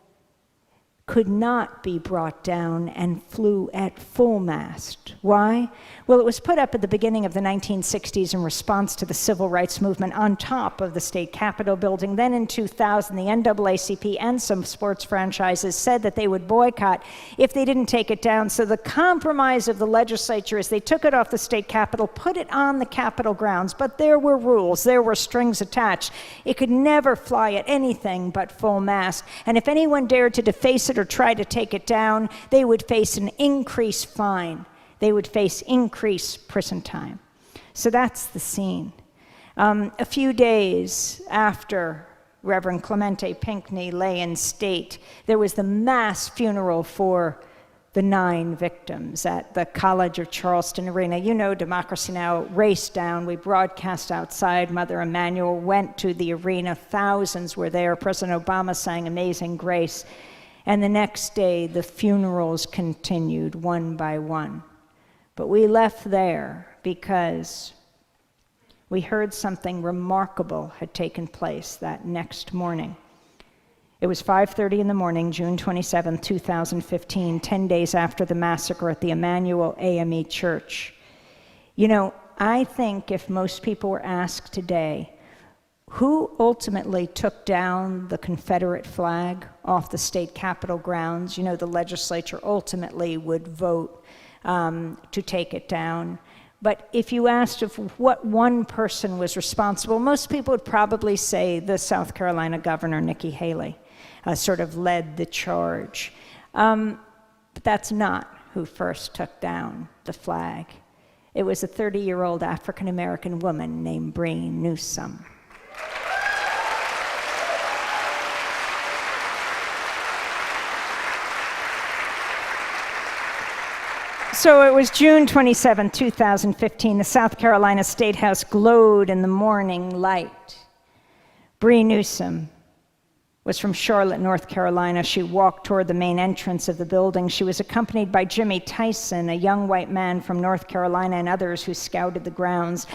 could not be brought down and flew at full mast. Why? Well, it was put up at the beginning of the 1960s in response to the civil rights movement on top of the state capitol building. Then in 2000, the NAACP and some sports franchises said that they would boycott if they didn't take it down. So the compromise of the legislature is they took it off the state capitol, put it on the capitol grounds, but there were rules, there were strings attached. It could never fly at anything but full mast. And if anyone dared to deface it or try to take it down, they would face an increased fine. They would face increased prison time. So that's the scene. A few days after Reverend Clemente Pinckney lay in state, there was the mass funeral for the 9 victims at the College of Charleston Arena. You know, Democracy Now! Raced down. We broadcast outside. Mother Emanuel went to the arena. Thousands were there. President Obama sang Amazing Grace. And the next day, the funerals continued one by one. But we left there because we heard something remarkable had taken place that next morning. It was 5:30 in the morning, June 27, 2015, 10 days after the massacre at the Emmanuel AME Church. You know, I think if most people were asked today, who ultimately took down the Confederate flag off the state capitol grounds? You know, the legislature ultimately would vote to take it down. But if you asked if what one person was responsible, most people would probably say the South Carolina governor, Nikki Haley, sort of led the charge. But that's not who first took down the flag. It was a 30-year-old African-American woman named Bree Newsome. So it was June 27, 2015. The South Carolina State House glowed in the morning light. Bree Newsome was from Charlotte, North Carolina. She walked toward the main entrance of the building. She was accompanied by Jimmy Tyson, a young white man from North Carolina, and others who scouted the grounds.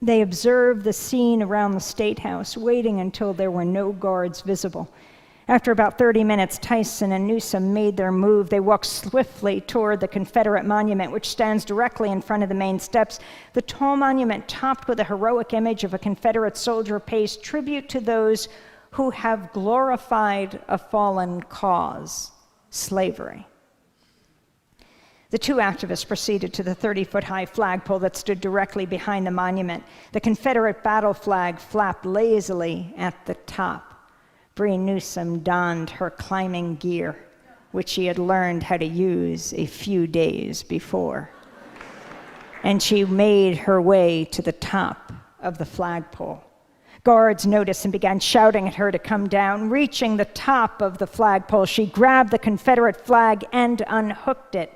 They observed the scene around the State House, waiting until there were no guards visible. After about 30 minutes, Tyson and Newsome made their move. They walked swiftly toward the Confederate monument, which stands directly in front of the main steps. The tall monument, topped with a heroic image of a Confederate soldier, pays tribute to those who have glorified a fallen cause, slavery. The 2 activists proceeded to the 30-foot-high flagpole that stood directly behind the monument. The Confederate battle flag flapped lazily at the top. Bree Newsome donned her climbing gear, which she had learned how to use a few days before. And she made her way to the top of the flagpole. Guards noticed and began shouting at her to come down. Reaching the top of the flagpole, she grabbed the Confederate flag and unhooked it.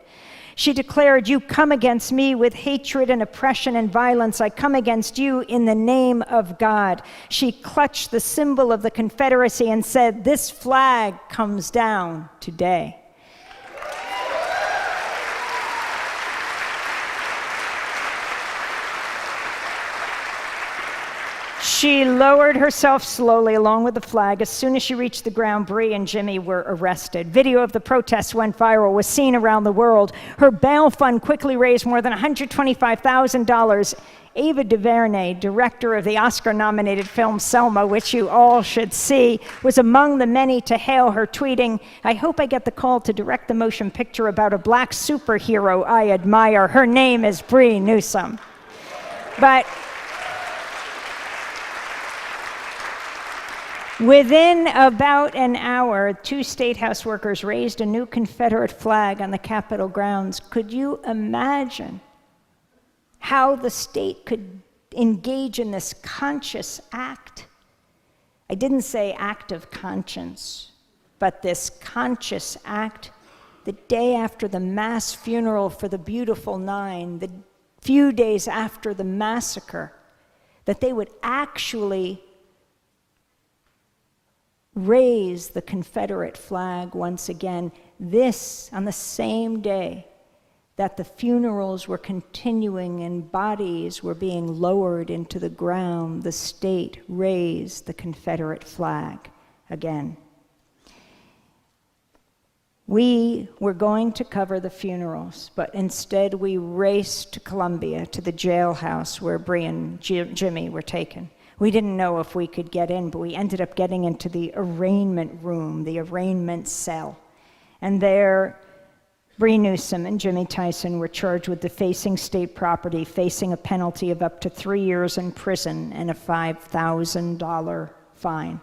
She declared, "You come against me with hatred and oppression and violence. I come against you in the name of God." She clutched the symbol of the Confederacy and said, "This flag comes down today." She lowered herself slowly along with the flag. As soon as she reached the ground, Bree and Jimmy were arrested. Video of the protests went viral, was seen around the world. Her bail fund quickly raised more than $125,000. Ava DuVernay, director of the Oscar-nominated film Selma, which you all should see, was among the many to hail her, tweeting, "I hope I get the call to direct the motion picture about a black superhero I admire. Her name is Bree Newsome." But within about an hour, 2 State House workers raised a new Confederate flag on the Capitol grounds. Could you imagine how the state could engage in this conscious act? I didn't say act of conscience, but this conscious act the day after the mass funeral for the beautiful 9, the few days after the massacre, that they would actually raise the Confederate flag once again. This on the same day that the funerals were continuing and bodies were being lowered into the ground, the state raised the Confederate flag again. We were going to cover the funerals, but instead we raced to Columbia, to the jailhouse where Bree and Jimmy were taken. We didn't know if we could get in, but we ended up getting into the arraignment room, the arraignment cell. And there, Bree Newsome and Jimmy Tyson were charged with defacing state property, facing a penalty of up to 3 years in prison and a $5,000 fine.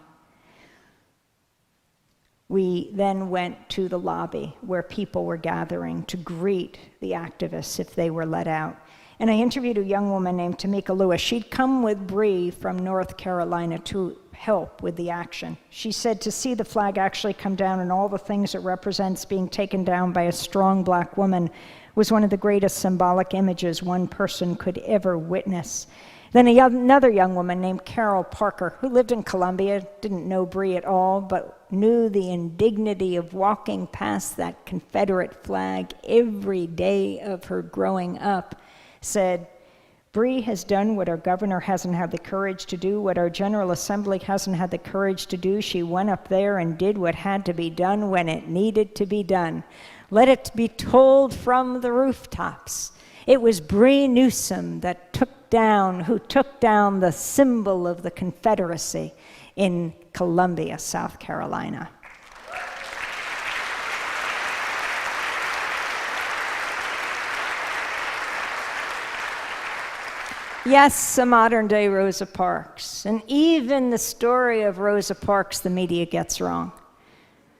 We then went to the lobby where people were gathering to greet the activists if they were let out. And I interviewed a young woman named Tamika Lewis. She'd come with Bree from North Carolina to help with the action. She said to see the flag actually come down and all the things it represents being taken down by a strong black woman was one of the greatest symbolic images one person could ever witness. Then another young woman named Carol Parker, who lived in Columbia, didn't know Bree at all, but knew the indignity of walking past that Confederate flag every day of her growing up, said, "Bree has done what our governor hasn't had the courage to do, what our General Assembly hasn't had the courage to do. She went up there and did what had to be done when it needed to be done. Let it be told from the rooftops. It was Bree Newsome who took down the symbol of the Confederacy in Columbia, South Carolina." Yes, a modern-day Rosa Parks. And even the story of Rosa Parks, the media gets wrong.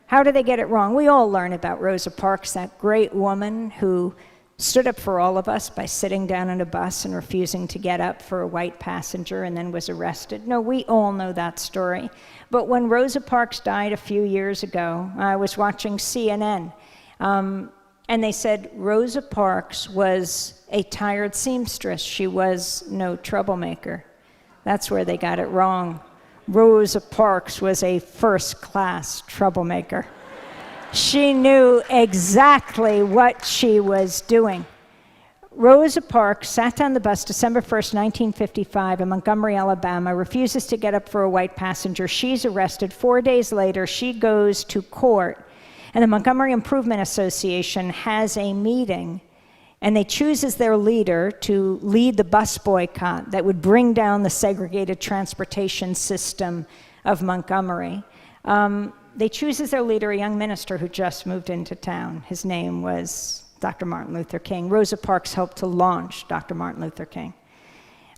How do they get it wrong? We all learn about Rosa Parks, that great woman who stood up for all of us by sitting down in a bus and refusing to get up for a white passenger and then was arrested. No, we all know that story. But when Rosa Parks died a few years ago, I was watching CNN, and they said Rosa Parks was a tired seamstress. She was no troublemaker. That's where they got it wrong. Rosa Parks was a first-class troublemaker. She knew exactly what she was doing. Rosa Parks sat on the bus December 1st, 1955 in Montgomery, Alabama, refuses to get up for a white passenger. She's arrested. 4 days later, she goes to court, and the Montgomery Improvement Association has a meeting, and they choose as their leader to lead the bus boycott that would bring down the segregated transportation system of Montgomery. They choose as their leader a young minister who just moved into town. His name was Dr. Martin Luther King. Rosa Parks helped to launch Dr. Martin Luther King.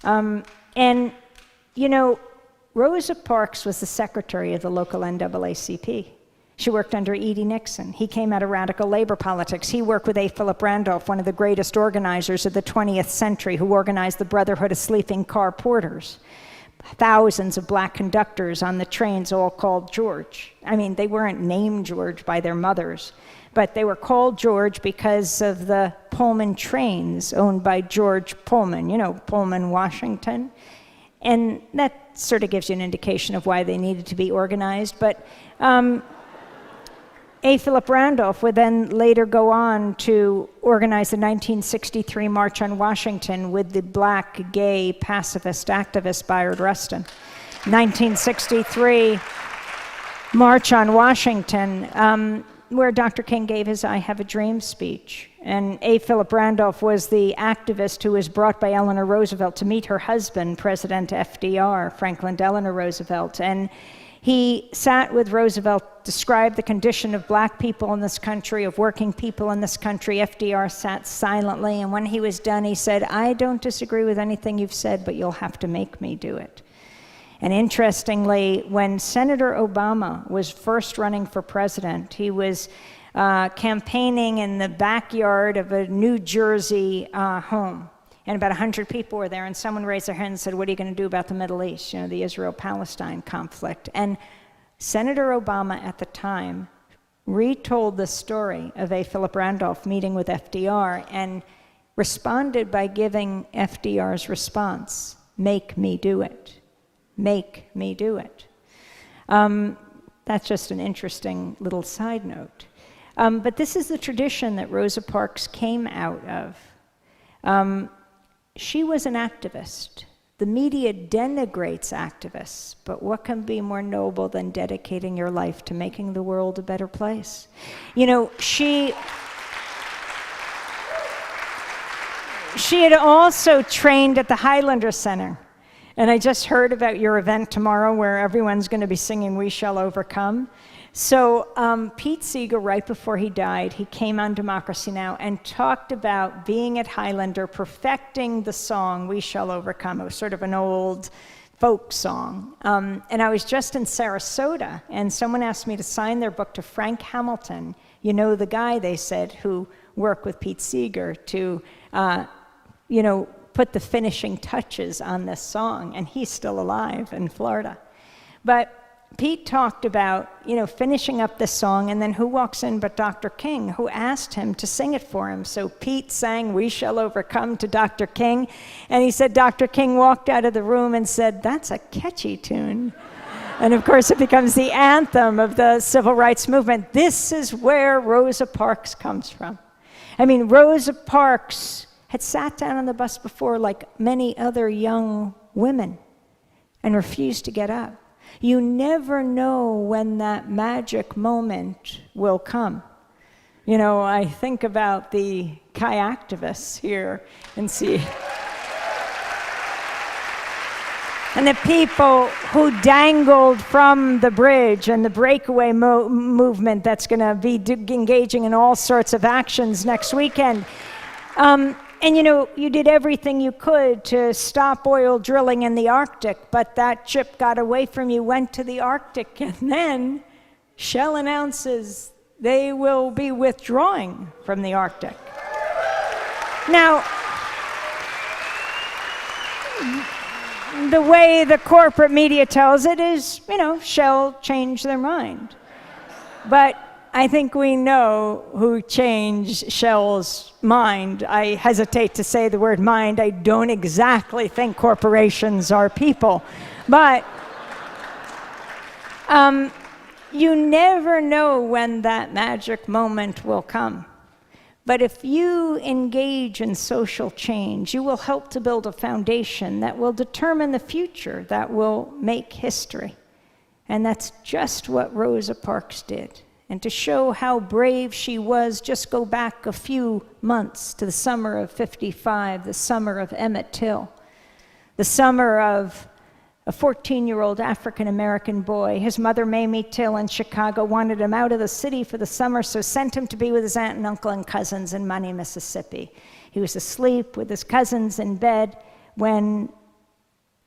And, you know, Rosa Parks was the secretary of the local NAACP. She worked under E.D. Nixon. He came out of radical labor politics. He worked with A. Philip Randolph, one of the greatest organizers of the 20th century, who organized the Brotherhood of Sleeping Car Porters. Thousands of black conductors on the trains, all called George. I mean, they weren't named George by their mothers, but they were called George because of the Pullman trains owned by George Pullman, you know, Pullman, Washington. And that sort of gives you an indication of why they needed to be organized. But A. Philip Randolph would then later go on to organize the 1963 March on Washington with the black, gay, pacifist activist Bayard Rustin. 1963 March on Washington, where Dr. King gave his I Have a Dream speech. And A. Philip Randolph was the activist who was brought by Eleanor Roosevelt to meet her husband, President FDR, Franklin Delano Roosevelt. And he sat with Roosevelt, described the condition of black people in this country, of working people in this country. FDR sat silently, and when he was done, he said, "I don't disagree with anything you've said, but you'll have to make me do it." And interestingly, when Senator Obama was first running for president, he was campaigning in the backyard of a New Jersey home. And about 100 people were there, and someone raised their hand and said, "What are you going to do about the Middle East, the Israel-Palestine conflict?" And Senator Obama at the time retold the story of A. Philip Randolph meeting with FDR and responded by giving FDR's response, "Make me do it. Make me do it." That's just an interesting little side note. But this is the tradition that Rosa Parks came out of. She was an activist. The media denigrates activists, but what can be more noble than dedicating your life to making the world a better place? She had also trained at the Highlander Center. And I just heard about your event tomorrow where everyone's going to be singing "We Shall Overcome." So Pete Seeger, right before he died, he came on Democracy Now! And talked about being at Highlander, perfecting the song "We Shall Overcome." It was sort of an old folk song. And I was just in Sarasota, and someone asked me to sign their book to Frank Hamilton, the guy, they said, who worked with Pete Seeger to, put the finishing touches on this song, and he's still alive in Florida. But Pete talked about, finishing up this song, and then who walks in but Dr. King, who asked him to sing it for him. So Pete sang "We Shall Overcome" to Dr. King, and he said Dr. King walked out of the room and said, "That's a catchy tune." And of course, it becomes the anthem of the civil rights movement. This is where Rosa Parks comes from. I mean, Rosa Parks had sat down on the bus before, like many other young women, and refused to get up. You never know when that magic moment will come. I think about the kayaktivists here and see. And the people who dangled from the bridge, and the breakaway movement that's going to be engaging in all sorts of actions next weekend. And you did everything you could to stop oil drilling in the Arctic, but that ship got away from you, went to the Arctic, and then Shell announces they will be withdrawing from the Arctic. Now, the way the corporate media tells it is, Shell changed their mind. But I think we know who changed Shell's mind. I hesitate to say the word mind. I don't exactly think corporations are people. But you never know when that magic moment will come. But if you engage in social change, you will help to build a foundation that will determine the future, that will make history. And that's just what Rosa Parks did. And to show how brave she was, just go back a few months to the summer of '55, the summer of Emmett Till, the summer of a 14-year-old African-American boy. His mother, Mamie Till, in Chicago, wanted him out of the city for the summer, so sent him to be with his aunt and uncle and cousins in Money, Mississippi. He was asleep with his cousins in bed when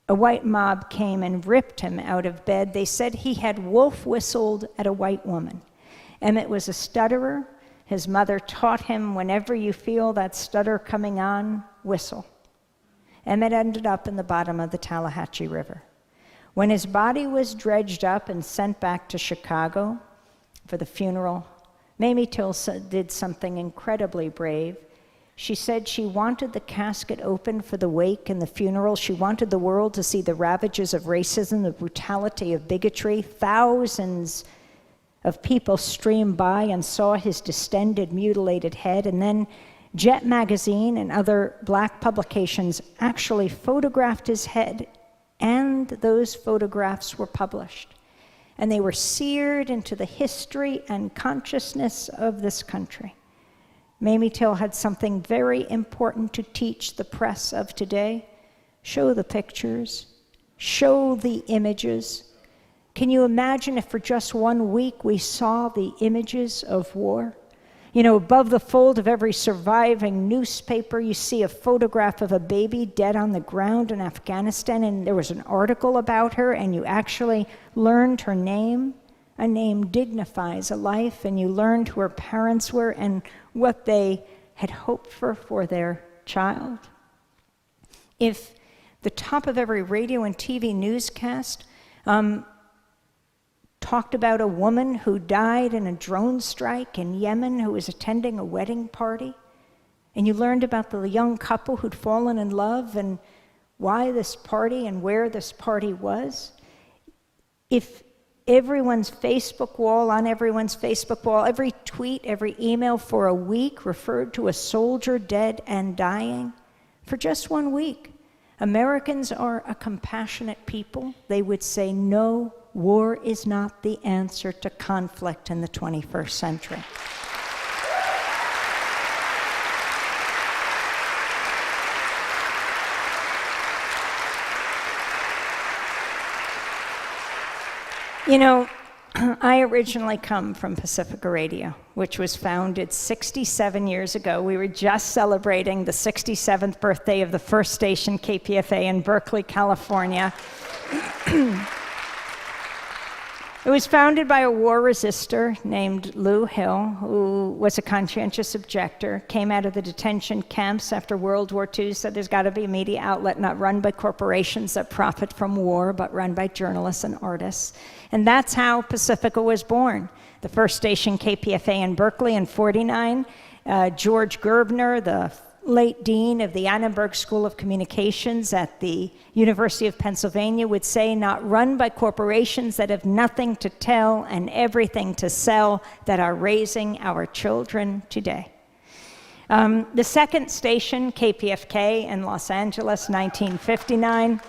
a white mob came and ripped him out of bed. They said he had wolf whistled at a white woman. Emmett was a stutterer. His mother taught him, whenever you feel that stutter coming on, whistle. Emmett ended up in the bottom of the Tallahatchie River. When his body was dredged up and sent back to Chicago for the funeral, Mamie Till did something incredibly brave. She said she wanted the casket open for the wake and the funeral. She wanted the world to see the ravages of racism, the brutality of bigotry. Thousands of people streamed by and saw his distended, mutilated head, and then Jet magazine and other black publications actually photographed his head, and those photographs were published. And they were seared into the history and consciousness of this country. Mamie Till had something very important to teach the press of today. Show the pictures, show the images. Can you imagine if for just 1 week we saw the images of war? You know, above the fold of every surviving newspaper, you see a photograph of a baby dead on the ground in Afghanistan, and there was an article about her, and you actually learned her name. A name dignifies a life, and you learned who her parents were and what they had hoped for their child. If the top of every radio and TV newscast talked about a woman who died in a drone strike in Yemen who was attending a wedding party, and you learned about the young couple who'd fallen in love and why this party and where this party was, if everyone's Facebook wall, on everyone's Facebook wall, every tweet, every email for a week referred to a soldier dead and dying, for just 1 week, Americans are a compassionate people. They would say, no, war is not the answer to conflict in the 21st century. You know, I originally come from Pacifica Radio, which was founded 67 years ago. We were just celebrating the 67th birthday of the first station, KPFA, in Berkeley, California. It was founded by a war resister named Lou Hill, who was a conscientious objector, came out of the detention camps after World War II, said there's got to be a media outlet not run by corporations that profit from war, but run by journalists and artists. And that's how Pacifica was born. The first station, KPFA in Berkeley in '49, George Gerbner, the late dean of the Annenberg School of Communications at the University of Pennsylvania, would say, not run by corporations that have nothing to tell and everything to sell, that are raising our children today. The second station, KPFK in Los Angeles, 1959.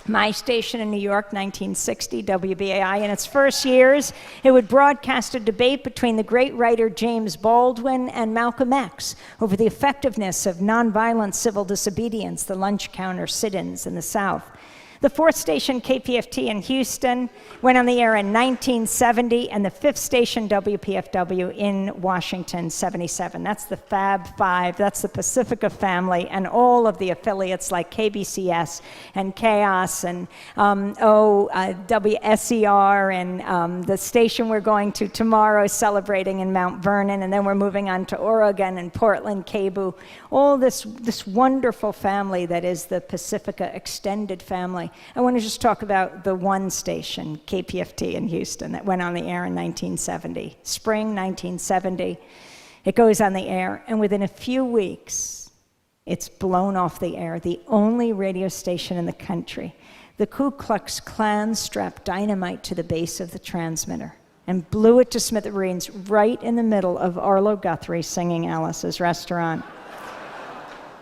My station in New York, 1960, WBAI. In its first years, it would broadcast a debate between the great writer James Baldwin and Malcolm X over the effectiveness of nonviolent civil disobedience, the lunch counter sit-ins in the South. The fourth station, KPFT in Houston, went on the air in 1970, and the fifth station, WPFW in Washington, 77. That's the Fab Five, that's the Pacifica family, and all of the affiliates like KBCS and Chaos and WSER and the station we're going to tomorrow celebrating in Mount Vernon, and then we're moving on to Oregon and Portland, KBOO, all this wonderful family that is the Pacifica extended family. I want to just talk about the one station, KPFT in Houston, that went on the air in 1970. Spring 1970, it goes on the air, and within a few weeks, it's blown off the air, the only radio station in the country. The Ku Klux Klan strapped dynamite to the base of the transmitter and blew it to smithereens right in the middle of Arlo Guthrie singing Alice's Restaurant.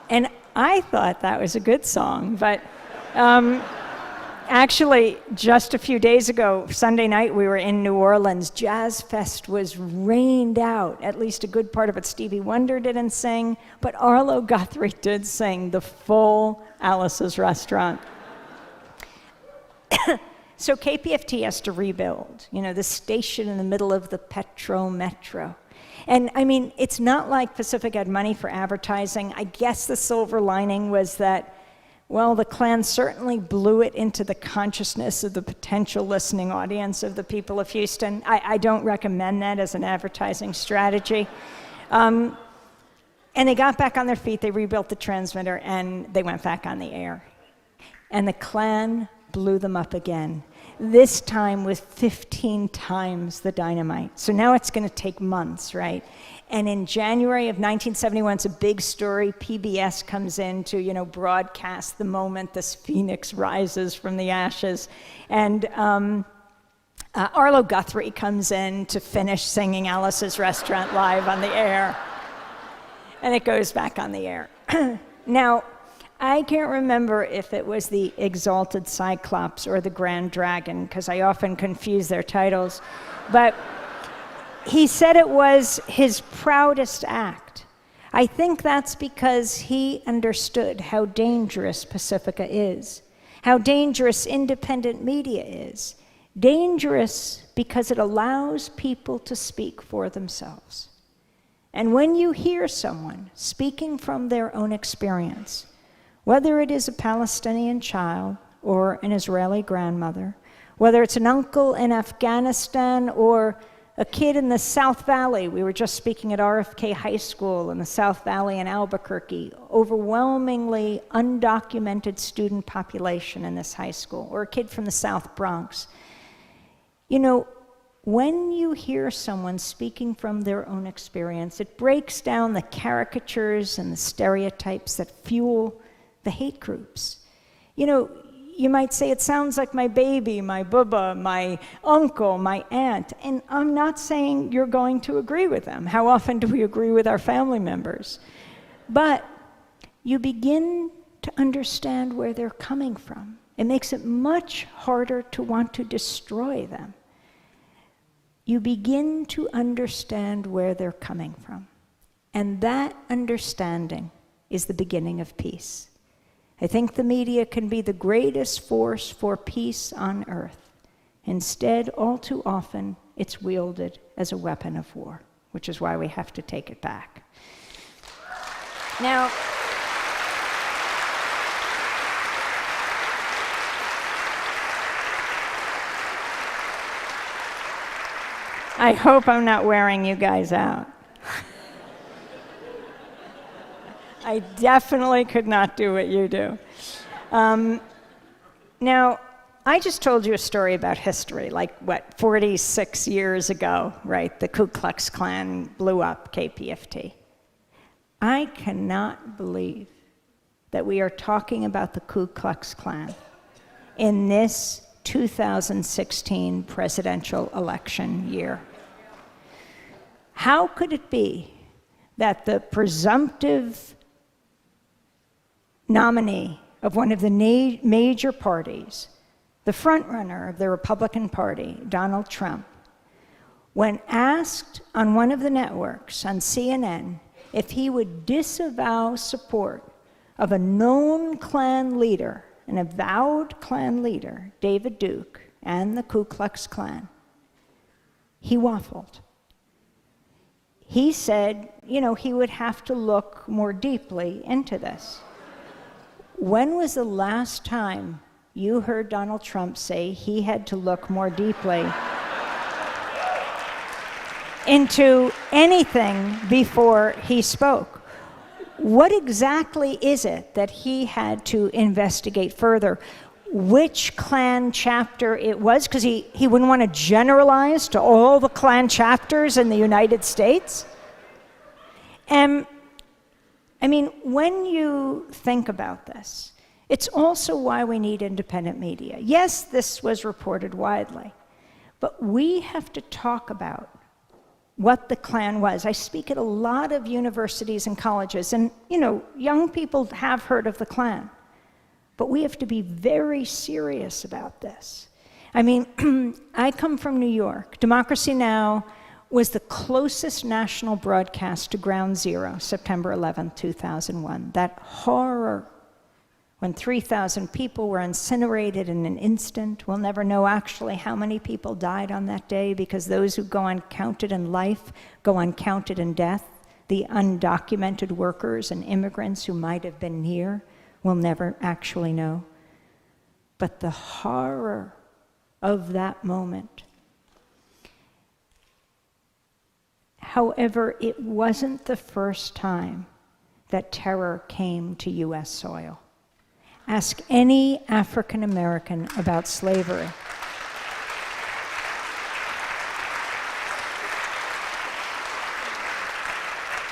And I thought that was a good song, but actually, just a few days ago, Sunday night, we were in New Orleans. Jazz Fest was rained out. At least a good part of it Stevie Wonder didn't sing, but Arlo Guthrie did sing the full Alice's Restaurant. So KPFT has to rebuild, you know, the station in the middle of the Petro Metro. And I mean, it's not like Pacific had money for advertising. I guess the silver lining was that, well, the Klan certainly blew it into the consciousness of the potential listening audience of the people of Houston. I don't recommend that as an advertising strategy. And they got back on their feet, they rebuilt the transmitter, and they went back on the air. And the Klan blew them up again, this time with 15 times the dynamite. So now it's going to take months, right? And in January of 1971, it's a big story. PBS comes in to, you know, broadcast the moment this phoenix rises from the ashes. And Arlo Guthrie comes in to finish singing Alice's Restaurant live on the air, and it goes back on the air. Now, I can't remember if it was the Exalted Cyclops or the Grand Dragon, because I often confuse their titles, but he said it was his proudest act. I think that's because he understood how dangerous Pacifica is, how dangerous independent media is. Dangerous because it allows people to speak for themselves. And when you hear someone speaking from their own experience, whether it is a Palestinian child or an Israeli grandmother, whether it's an uncle in Afghanistan or a kid in the South Valley. We were just speaking at RFK High School in the South Valley in Albuquerque, overwhelmingly undocumented student population in this high school, or a kid from the South Bronx. You know, when you hear someone speaking from their own experience, it breaks down the caricatures and the stereotypes that fuel the hate groups. You know, you might say, it sounds like my baby, my bubba, my uncle, my aunt, and I'm not saying you're going to agree with them. How often do we agree with our family members? But you begin to understand where they're coming from. It makes it much harder to want to destroy them. You begin to understand where they're coming from. And that understanding is the beginning of peace. I think the media can be the greatest force for peace on earth. Instead, all too often, it's wielded as a weapon of war, which is why we have to take it back. Now, I hope I'm not wearing you guys out. I definitely could not do what you do. Now, I just told you a story about history, like, 46 years ago, right? The Ku Klux Klan blew up KPFT. I cannot believe that we are talking about the Ku Klux Klan in this 2016 presidential election year. How could it be that the presumptive nominee of one of the major parties, the frontrunner of the Republican Party, Donald Trump, when asked on one of the networks, on CNN, if he would disavow support of a known Klan leader, an avowed Klan leader, David Duke, and the Ku Klux Klan, he waffled. He said, you know, he would have to look more deeply into this. When was the last time you heard Donald Trump say he had to look more deeply into anything before he spoke? What exactly is it that he had to investigate further? Which Klan chapter it was? Because he wouldn't want to generalize to all the Klan chapters in the United States. I mean, when you think about this, it's also why we need independent media. Yes, this was reported widely, but we have to talk about what the Klan was. I speak at a lot of universities and colleges, and, you know, young people have heard of the Klan, but we have to be very serious about this. I mean, I come from New York. Democracy Now! Was the closest national broadcast to Ground Zero, September 11, 2001. That horror, when 3,000 people were incinerated in an instant. We'll never know actually how many people died on that day, because those who go uncounted in life go uncounted in death. The undocumented workers and immigrants who might have been near will never actually know. But the horror of that moment. However, it wasn't the first time that terror came to U.S. soil. Ask any African American about slavery.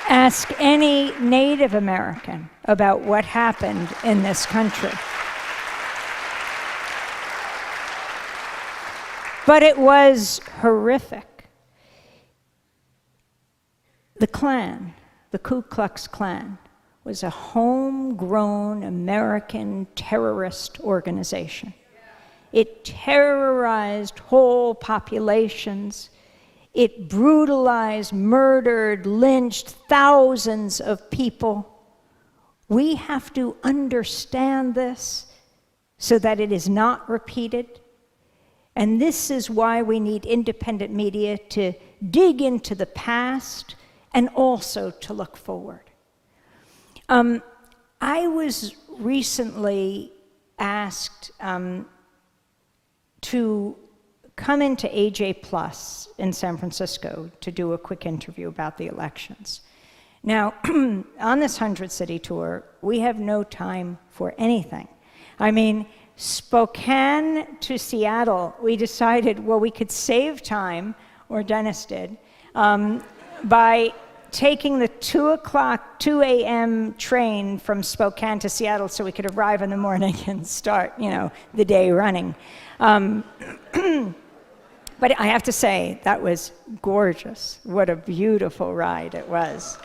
Ask any Native American about what happened in this country. But it was horrific. The Klan, the Ku Klux Klan, was a homegrown American terrorist organization. It terrorized whole populations. It brutalized, murdered, lynched thousands of people. We have to understand this so that it is not repeated. And this is why we need independent media to dig into the past and also to look forward. I was recently asked to come into AJ Plus in San Francisco to do a quick interview about the elections. Now, on this 100-city tour, we have no time for anything. I mean, Spokane to Seattle, we decided, well, we could save time, or Dennis did, by taking the 2 a.m. train from Spokane to Seattle so we could arrive in the morning and start, the day running. But I have to say, that was gorgeous. What a beautiful ride it was.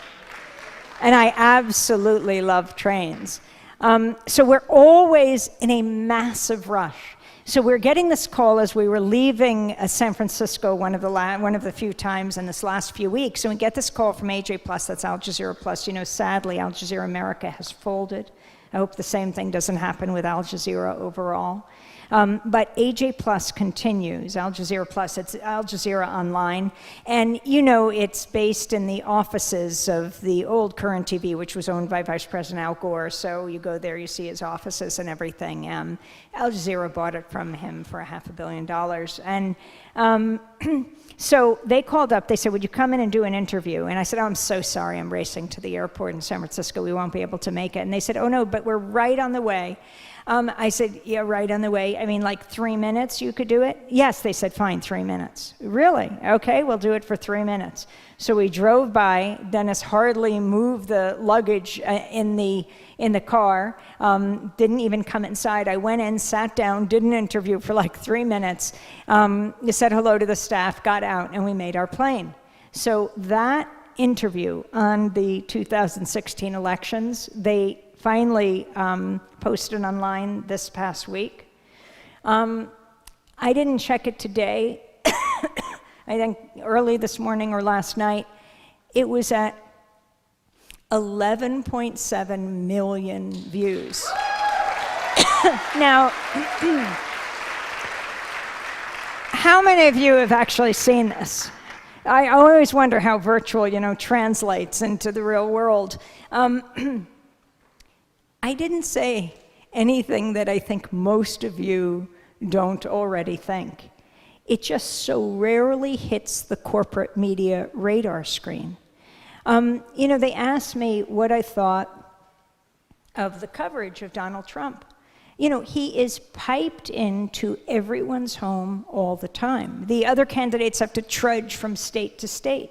And I absolutely love trains. So we're always in a massive rush. So we're getting this call as we were leaving San Francisco one of the few times in this last few weeks, and we get this call from AJ Plus, that's Al Jazeera Plus. Sadly, Al Jazeera America has folded. I hope the same thing doesn't happen with Al Jazeera overall. But AJ Plus continues, Al Jazeera Plus, it's Al Jazeera Online. And it's based in the offices of the old Current TV, which was owned by Vice President Al Gore. So you go there, you see his offices and everything. Al Jazeera bought it from him for $500 million. And so they called up, they said, would you come in and do an interview? And I said, oh, I'm so sorry, I'm racing to the airport in San Francisco, we won't be able to make it. And they said, oh no, but we're right on the way. I said, yeah, right on the way. I mean, like 3 minutes, you could do it? Yes, they said, fine, 3 minutes. Really? Okay, we'll do it for 3 minutes. So we drove by. Dennis hardly moved the luggage in the car, didn't even come inside. I went in, sat down, did an interview for like 3 minutes, said hello to the staff, got out, and we made our plane. So that interview on the 2016 elections, they finally posted online this past week. I didn't check it today. I think early this morning or last night, it was at 11.7 million views. Now, how many of you have actually seen this? I always wonder how virtual, translates into the real world. I didn't say anything that I think most of you don't already think. It just so rarely hits the corporate media radar screen. They asked me what I thought of the coverage of Donald Trump. He is piped into everyone's home all the time. The other candidates have to trudge from state to state.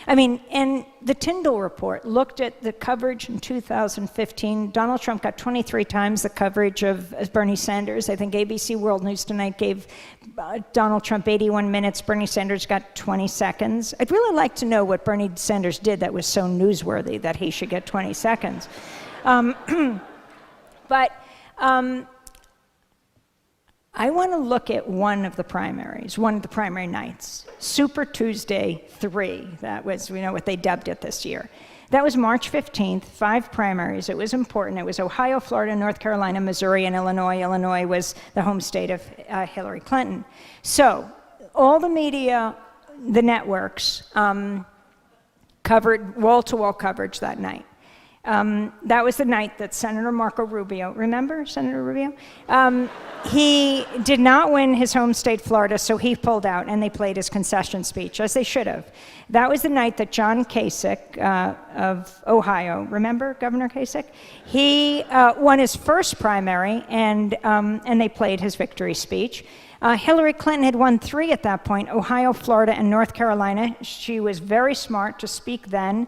I mean, and the Tyndall report looked at the coverage in 2015. Donald Trump got 23 times the coverage of Bernie Sanders. I think ABC World News Tonight gave Donald Trump 81 minutes. Bernie Sanders got 20 seconds. I'd really like to know what Bernie Sanders did that was so newsworthy that he should get 20 seconds. But I want to look at one of the primary nights, Super Tuesday 3. That was, what they dubbed it this year. That was March 15th, 5 primaries. It was important. It was Ohio, Florida, North Carolina, Missouri, and Illinois. Illinois was the home state of Hillary Clinton. So all the media, the networks, covered wall-to-wall coverage that night. That was the night that Senator Marco Rubio, remember Senator Rubio? He did not win his home state, Florida, so he pulled out, and they played his concession speech, as they should have. That was the night that John Kasich of Ohio, remember Governor Kasich? He won his first primary, and they played his victory speech. Hillary Clinton had won 3 at that point, Ohio, Florida, and North Carolina. She was very smart to speak then.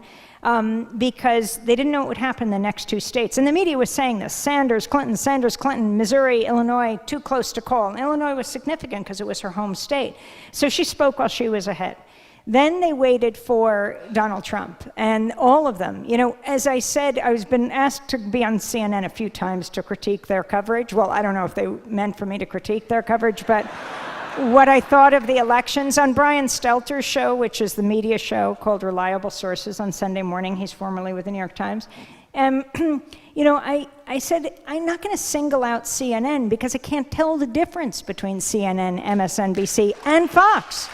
because they didn't know what would happen in the next 2 states. And the media was saying this: Sanders, Clinton, Missouri, Illinois, too close to call. And Illinois was significant because it was her home state. So she spoke while she was ahead. Then they waited for Donald Trump, and all of them. You know, as I said, I've been asked to be on CNN a few times to critique their coverage. Well, I don't know if they meant for me to critique their coverage, but what I thought of the elections on Brian Stelter's show, which is the media show called Reliable Sources on Sunday morning. He's formerly with the New York Times. You know, I said, I'm not going to single out CNN because I can't tell the difference between CNN, MSNBC, and Fox.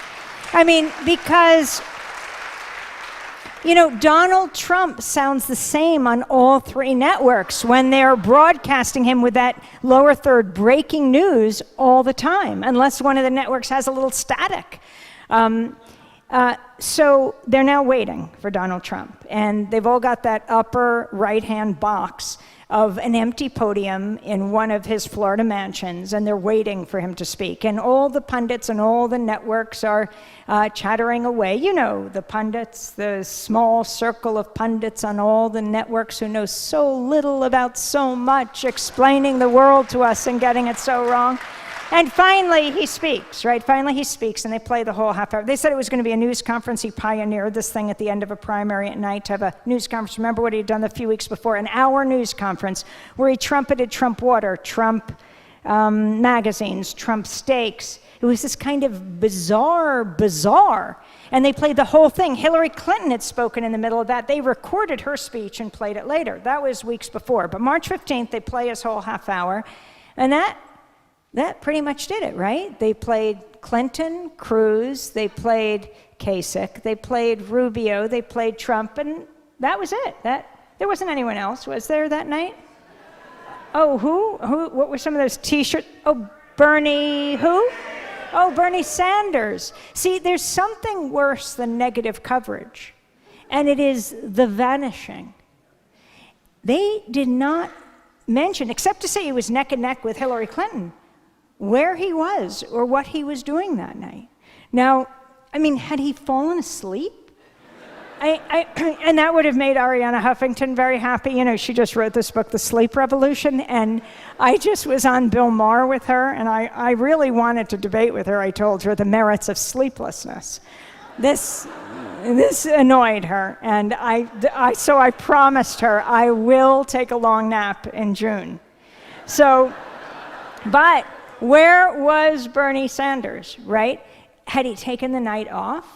I mean, because, you know, Donald Trump sounds the same on all 3 networks when they're broadcasting him with that lower third breaking news all the time, unless one of the networks has a little static. So they're now waiting for Donald Trump, and they've all got that upper right-hand box of an empty podium in one of his Florida mansions, and they're waiting for him to speak. And all the pundits and all the networks are chattering away. You know, the pundits, the small circle of pundits on all the networks who know so little about so much, explaining the world to us and getting it so wrong. And finally, he speaks, right? Finally, he speaks, and they play the whole half hour. They said it was going to be a news conference. He pioneered this thing at the end of a primary at night to have a news conference. Remember what he had done a few weeks before? An hour news conference where he trumpeted Trump water, Trump magazines, Trump steaks. It was this kind of bizarre. And they played the whole thing. Hillary Clinton had spoken in the middle of that. They recorded her speech and played it later. That was weeks before. But March 15th, they play his whole half hour. And that pretty much did it, right? They played Clinton, Cruz, they played Kasich, they played Rubio, they played Trump, and that was it. There wasn't anyone else, was there, that night? Oh, who? What were some of those T-shirts? Oh, Bernie, who? Oh, Bernie Sanders. See, there's something worse than negative coverage, and it is the vanishing. They did not mention, except to say he was neck and neck with Hillary Clinton, where he was or what he was doing that night. Now, I mean, had he fallen asleep? And that would have made Arianna Huffington very happy. You know, she just wrote this book, The Sleep Revolution, and I just was on Bill Maher with her, and I really wanted to debate with her. I told her the merits of sleeplessness. This annoyed her, and so I promised her I will take a long nap in June. So, but where was Bernie Sanders, right? Had he taken the night off?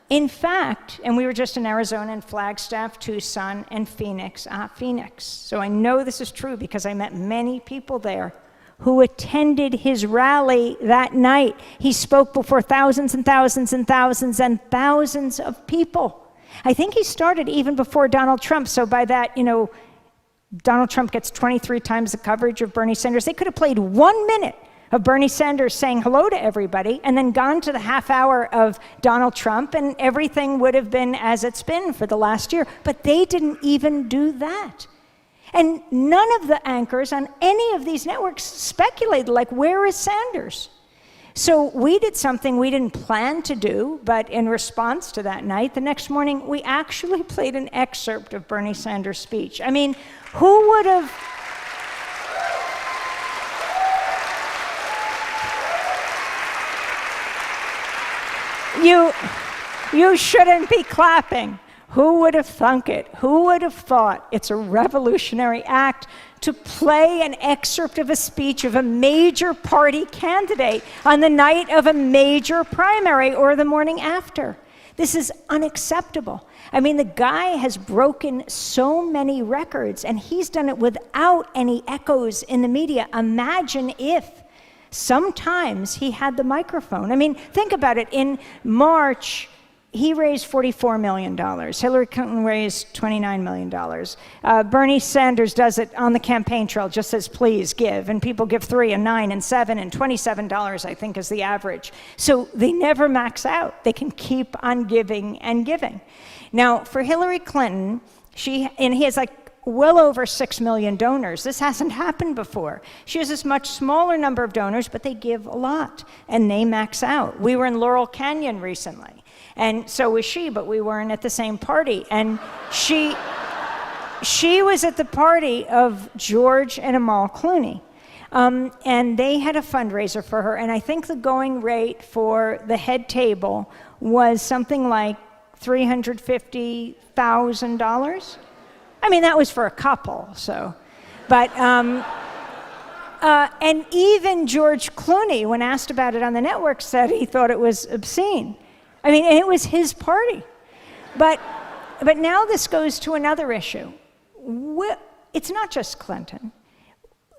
In fact, and we were just in Arizona and Flagstaff, Tucson, and Phoenix. Phoenix. So I know this is true because I met many people there who attended his rally that night. He spoke before thousands and thousands and thousands and thousands of people. I think he started even before Donald Trump. So by that, you know, Donald Trump gets 23 times the coverage of Bernie Sanders. They could have played 1 minute of Bernie Sanders saying hello to everybody and then gone to the half hour of Donald Trump, and everything would have been as it's been for the last year. But they didn't even do that. And none of the anchors on any of these networks speculated, like, where is Sanders? So we did something we didn't plan to do, but in response to that night, the next morning, we actually played an excerpt of Bernie Sanders' speech. I mean, who would have... You shouldn't be clapping. Who would have thunk it? Who would have thought it's a revolutionary act to play an excerpt of a speech of a major party candidate on the night of a major primary or the morning after? This is unacceptable. I mean, the guy has broken so many records, and he's done it without any echoes in the media. Imagine if sometimes he had the microphone. I mean, think about it. In March, he raised $44 million. Hillary Clinton raised $29 million. Bernie Sanders does it on the campaign trail, just says, please give. And people give $3 and $9 and $7 and $27, I think, is the average. So they never max out. They can keep on giving and giving. Now, for Hillary Clinton, he has like well over 6 million donors. This hasn't happened before. She has this much smaller number of donors, but they give a lot, and they max out. We were in Laurel Canyon recently, And so was she, but we weren't at the same party. And she was at the party of George and Amal Clooney. And they had a fundraiser for her, and I think the going rate for the head table was something like $350,000. I mean, that was for a couple, so. But, and even George Clooney, when asked about it on the network, said he thought it was obscene. I mean, and it was his party. But now this goes to another issue. It's not just Clinton.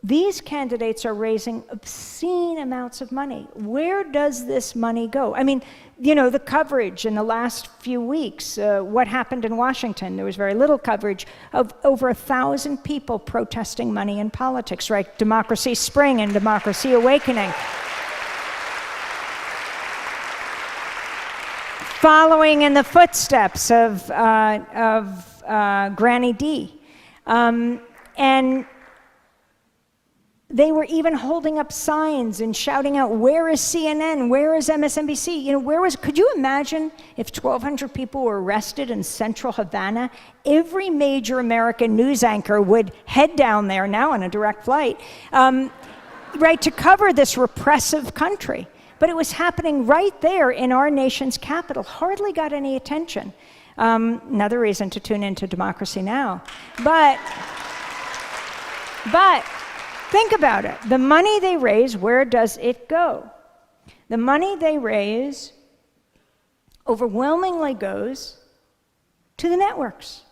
These candidates are raising obscene amounts of money. Where does this money go? I mean, you know, the coverage in the last few weeks, what happened in Washington, there was very little coverage of over 1,000 people protesting money in politics, right? Democracy Spring and Democracy Awakening. Following in the footsteps of Granny D. And they were even holding up signs and shouting out, where is CNN? Where is MSNBC? You know, could you imagine if 1,200 people were arrested in central Havana? Every major American news anchor would head down there, now on a direct flight, right, to cover this repressive country. But it was happening right there in our nation's capital, hardly got any attention. Another reason to tune into Democracy Now! But think about it. The money they raise, where does it go? The money they raise overwhelmingly goes to the networks.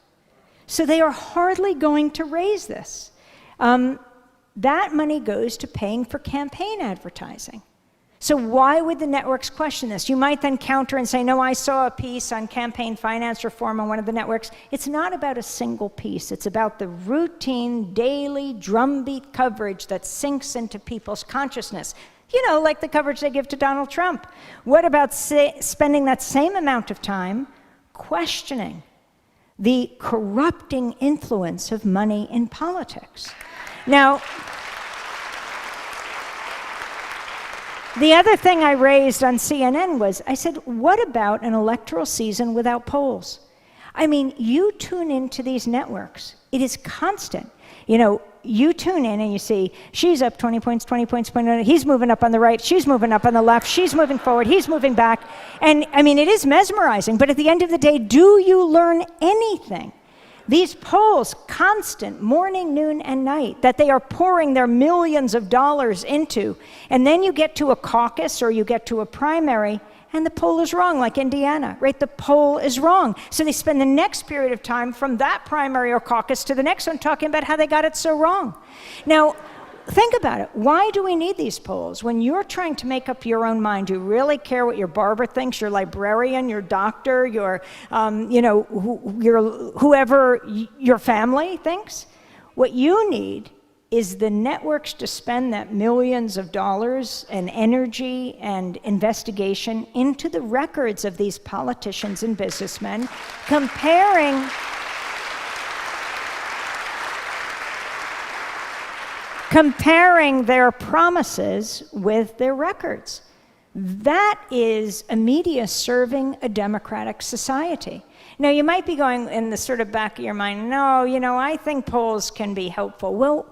So they are hardly going to raise this. That money goes to paying for campaign advertising. So why would the networks question this? You might then counter and say, no, I saw a piece on campaign finance reform on one of the networks. It's not about a single piece. It's about the routine, daily, drumbeat coverage that sinks into people's consciousness. You know, like the coverage they give to Donald Trump. What about spending that same amount of time questioning the corrupting influence of money in politics? Now, the other thing I raised on CNN was, I said, what about an electoral season without polls? I mean, you tune into these networks. It is constant. You know, you tune in and you see, she's up 20 points, 20 points, he's moving up on the right, she's moving up on the left, she's moving forward, he's moving back. And I mean, it is mesmerizing, but at the end of the day, do you learn anything? These polls, constant, morning, noon, and night, that they are pouring their millions of dollars into, and then you get to a caucus or you get to a primary, and the poll is wrong, like Indiana, right? The poll is wrong. So they spend the next period of time from that primary or caucus to the next one talking about how they got it so wrong. Now, think about it. Why do we need these polls? When you're trying to make up your own mind, do you really care what your barber thinks, your librarian, your doctor, your, whoever your family thinks? What you need is the networks to spend that millions of dollars and energy and investigation into the records of these politicians and businessmen, comparing their promises with their records. That is a media serving a democratic society. Now, you might be going in the sort of back of your mind, no, you know, I think polls can be helpful. Well,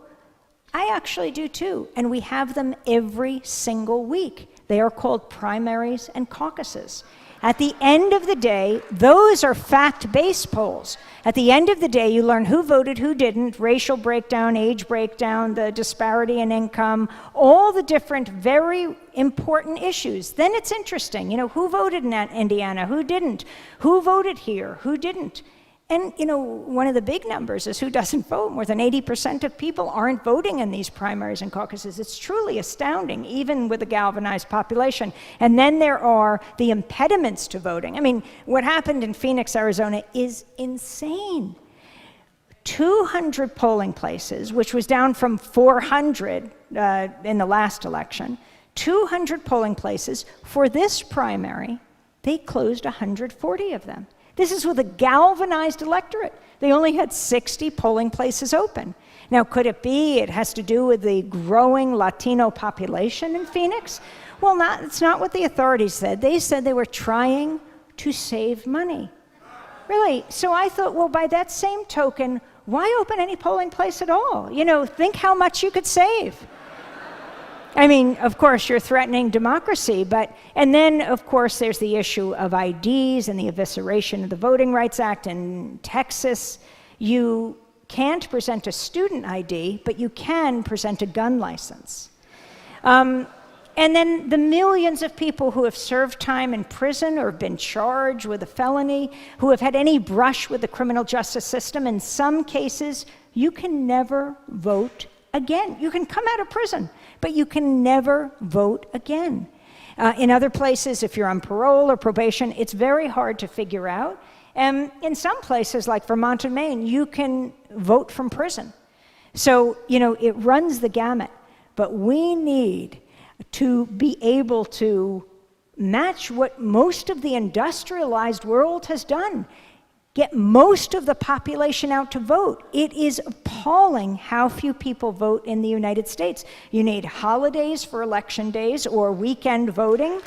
I actually do too, and we have them every single week. They are called primaries and caucuses. At the end of the day, those are fact-based polls. At the end of the day, you learn who voted, who didn't, racial breakdown, age breakdown, the disparity in income, all the different very important issues. Then it's interesting, you know, who voted in Indiana, who didn't, who voted here, who didn't. And, you know, one of the big numbers is who doesn't vote. More than 80% of people aren't voting in these primaries and caucuses. It's truly astounding, even with a galvanized population. And then there are the impediments to voting. I mean, what happened in Phoenix, Arizona is insane. 200 polling places, which was down from 400 in the last election, 200 polling places. For this primary, they closed 140 of them. This is with a galvanized electorate. They only had 60 polling places open. Now, could it be it has to do with the growing Latino population in Phoenix? Well, it's not what the authorities said. They said they were trying to save money. Really. So I thought, well, by that same token, why open any polling place at all? Think how much you could save. I mean, of course, you're threatening democracy, and then, of course, there's the issue of IDs and the evisceration of the Voting Rights Act. In Texas, you can't present a student ID, but you can present a gun license. And then the millions of people who have served time in prison or been charged with a felony, who have had any brush with the criminal justice system, in some cases, you can never vote again. You can come out of prison, but you can never vote again. In other places, if you're on parole or probation, it's very hard to figure out. And in some places, like Vermont and Maine, you can vote from prison. So, it runs the gamut. But we need to be able to match what most of the industrialized world has done. Get most of the population out to vote. It is appalling how few people vote in the United States. You need holidays for election days or weekend voting.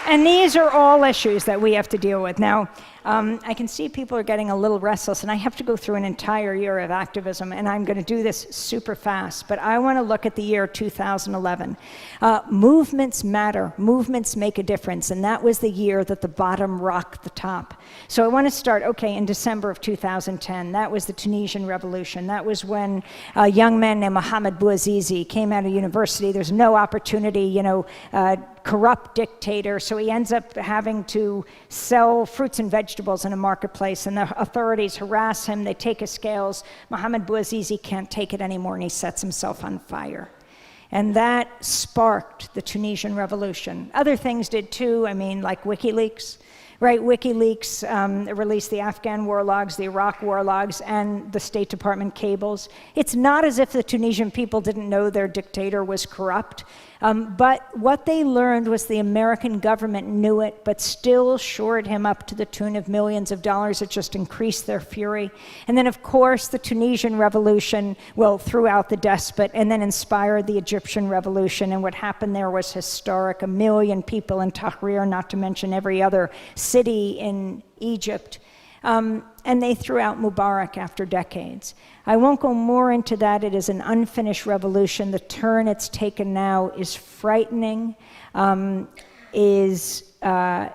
And these are all issues that we have to deal with. Now, I can see people are getting a little restless, and I have to go through an entire year of activism, and I'm going to do this super fast, but I want to look at the year 2011. Movements matter. Movements make a difference, and that was the year that the bottom rocked the top. So I want to start, in December of 2010. That was the Tunisian Revolution. That was when a young man named Mohamed Bouazizi came out of university. There's no opportunity, corrupt dictator, so he ends up having to sell fruits and vegetables in a marketplace, and the authorities harass him. They take his scales. Mohamed Bouazizi can't take it anymore, and he sets himself on fire. And that sparked the Tunisian Revolution. Other things did too, like WikiLeaks. Right, WikiLeaks released the Afghan war logs, the Iraq war logs, and the State Department cables. It's not as if the Tunisian people didn't know their dictator was corrupt, but what they learned was the American government knew it, but still shored him up to the tune of millions of dollars. It just increased their fury. And then, of course, the Tunisian Revolution, threw out the despot and then inspired the Egyptian Revolution, and what happened there was historic. 1 million people in Tahrir, not to mention every other city in Egypt, and they threw out Mubarak after decades. I won't go more into that. It is an unfinished revolution. The turn it's taken now is frightening. It is a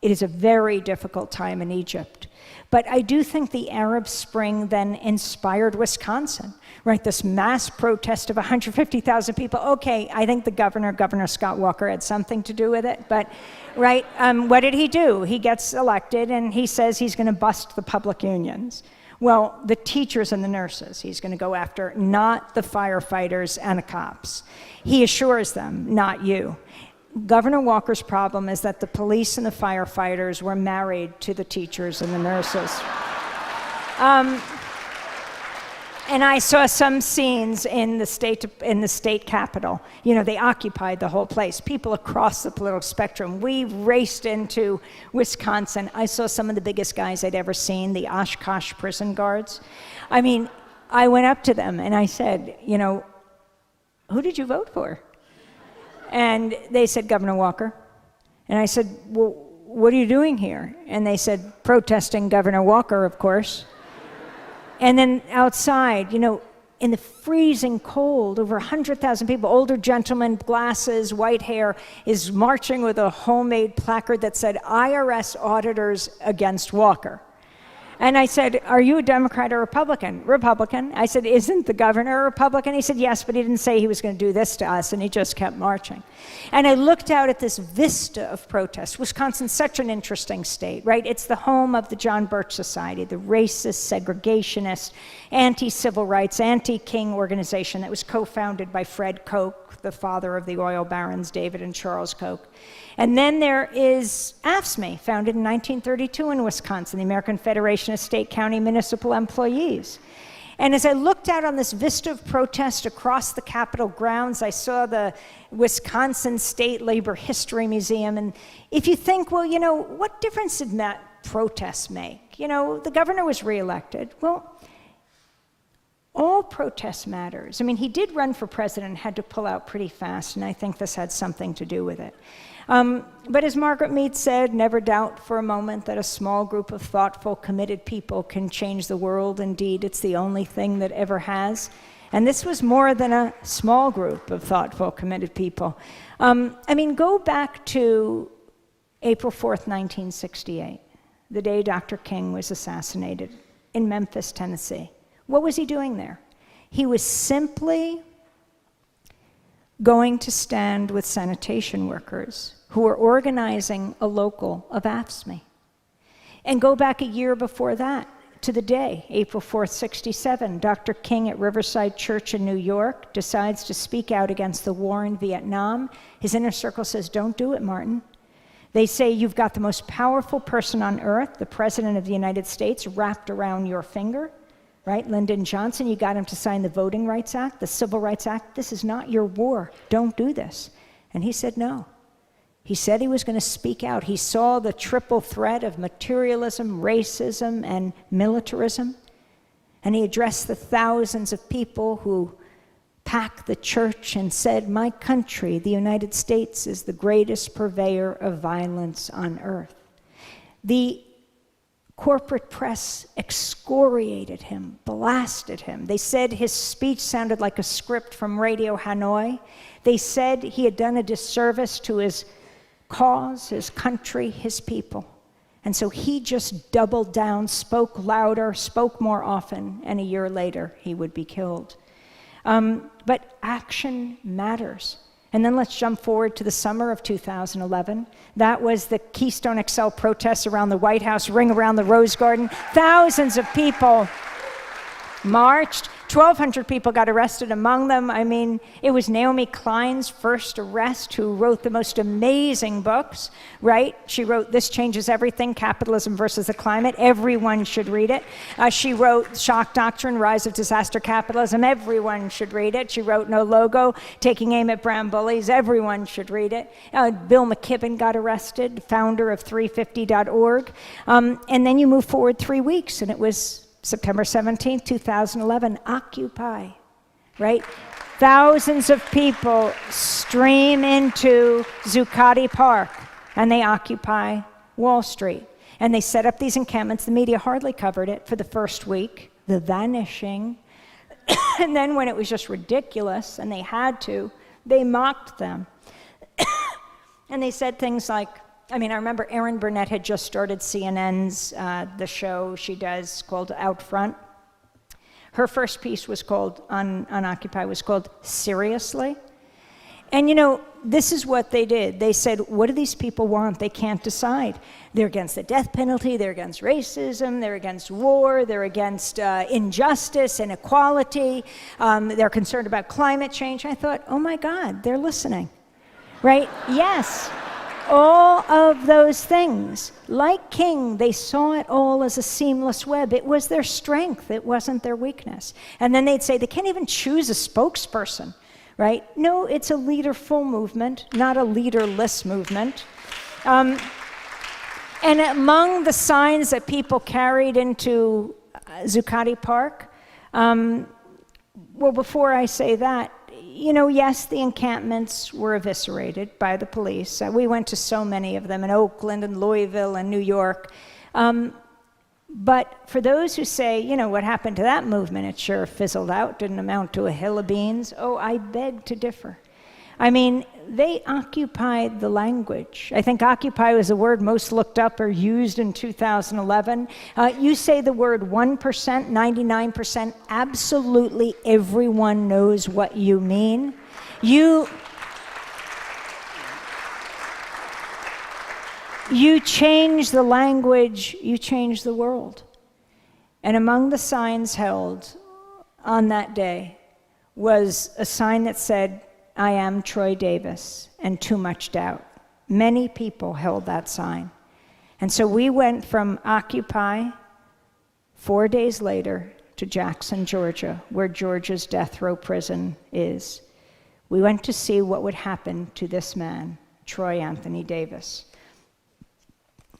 very difficult time in Egypt. But I do think the Arab Spring then inspired Wisconsin, right? This mass protest of 150,000 people. I think the Governor Scott Walker, had something to do with it, but, right, what did he do? He gets elected and he says he's going to bust the public unions. Well, the teachers and the nurses he's going to go after, not the firefighters and the cops. He assures them, not you. Governor Walker's problem is that the police and the firefighters were married to the teachers and the nurses. And I saw some scenes in the state capitol. They occupied the whole place. People across the political spectrum. We raced into Wisconsin. I saw some of the biggest guys I'd ever seen, the Oshkosh prison guards. I went up to them and I said, who did you vote for? And they said, Governor Walker. And I said, well, what are you doing here? And they said, protesting Governor Walker, of course. And then outside, in the freezing cold, over 100,000 people, older gentlemen, glasses, white hair, is marching with a homemade placard that said, IRS auditors against Walker. And I said, are you a Democrat or Republican? Republican. I said, isn't the governor a Republican? He said, yes, but he didn't say he was going to do this to us, and he just kept marching. And I looked out at this vista of protests. Wisconsin's such an interesting state, right? It's the home of the John Birch Society, the racist, segregationist, anti-civil rights, anti-King organization that was co-founded by Fred Koch, the father of the oil barons, David and Charles Koch. And then there is AFSCME, founded in 1932 in Wisconsin, the American Federation of State, County, Municipal Employees. And as I looked out on this vista of protest across the Capitol grounds, I saw the Wisconsin State Labor History Museum. And if you think, well, what difference did that protest make? The governor was reelected. Well, all protest matters. I mean, he did run for president, had to pull out pretty fast, and I think this had something to do with it. But as Margaret Mead said, never doubt for a moment that a small group of thoughtful, committed people can change the world. Indeed, it's the only thing that ever has. And this was more than a small group of thoughtful, committed people. I mean, go back to April 4th, 1968, the day Dr. King was assassinated in Memphis, Tennessee. What was he doing there? He was simply going to stand with sanitation workers who were organizing a local of AFSCME. And go back a year before that to the day, April 4th, 67, Dr. King at Riverside Church in New York decides to speak out against the war in Vietnam. His inner circle says, "Don't do it, Martin." They say, "You've got the most powerful person on earth, the President of the United States, wrapped around your finger." Right? Lyndon Johnson, you got him to sign the Voting Rights Act, the Civil Rights Act. "This is not your war. Don't do this." And he said no. He said he was going to speak out. He saw the triple threat of materialism, racism, and militarism. And he addressed the thousands of people who packed the church and said, "My country, the United States, is the greatest purveyor of violence on earth." The corporate press excoriated him, blasted him. They said his speech sounded like a script from Radio Hanoi. They said he had done a disservice to his cause, his country, his people. And so he just doubled down, spoke louder, spoke more often, and a year later he would be killed. But action matters. And then let's jump forward to the summer of 2011. That was the Keystone XL protests around the White House, ring around the Rose Garden. Thousands of people marched. 1,200 people got arrested among them. I mean, it was Naomi Klein's first arrest, who wrote the most amazing books, right? She wrote This Changes Everything, Capitalism versus the Climate. Everyone should read it. She wrote Shock Doctrine, Rise of Disaster Capitalism. Everyone should read it. She wrote No Logo, Taking Aim at Brown Bullies. Everyone should read it. Bill McKibben got arrested, founder of 350.org. And then you move forward 3 weeks, and it was September 17th, 2011, Occupy, right? Thousands of people stream into Zuccotti Park, and they occupy Wall Street. And they set up these encampments. The media hardly covered it for the first week, the vanishing. And then when it was just ridiculous, and they had to, they mocked them. And they said things like, I mean, I remember Erin Burnett had just started CNN's, the show she does called Out Front. Her first piece was called, on Occupy, was called Seriously? And you know, this is what they did. They said, what do these people want? They can't decide. They're against the death penalty, they're against racism, they're against war, they're against injustice, inequality, they're concerned about climate change. I thought, oh my God, they're listening, right? Yes. All of those things. Like King, they saw it all as a seamless web. It was their strength. It wasn't their weakness. And then they'd say, they can't even choose a spokesperson, right? No, it's a leaderful movement, not a leaderless movement. And among the signs that people carried into Zuccotti Park, well, before I say that, you know, yes, the encampments were eviscerated by the police. We went to so many of them in Oakland and Louisville and New York. But for those who say, you know, what happened to that movement? It sure fizzled out, didn't amount to a hill of beans. Oh, I beg to differ. I mean, they occupied the language. I think occupy was the word most looked up or used in 2011. You say the word 1%, 99%, absolutely everyone knows what you mean. You change the language, you change the world. And among the signs held on that day was a sign that said, I am Troy Davis, and too much doubt. Many people held that sign. And so we went from Occupy 4 days later to Jackson, Georgia, where Georgia's death row prison is. We went to see what would happen to this man, Troy Anthony Davis.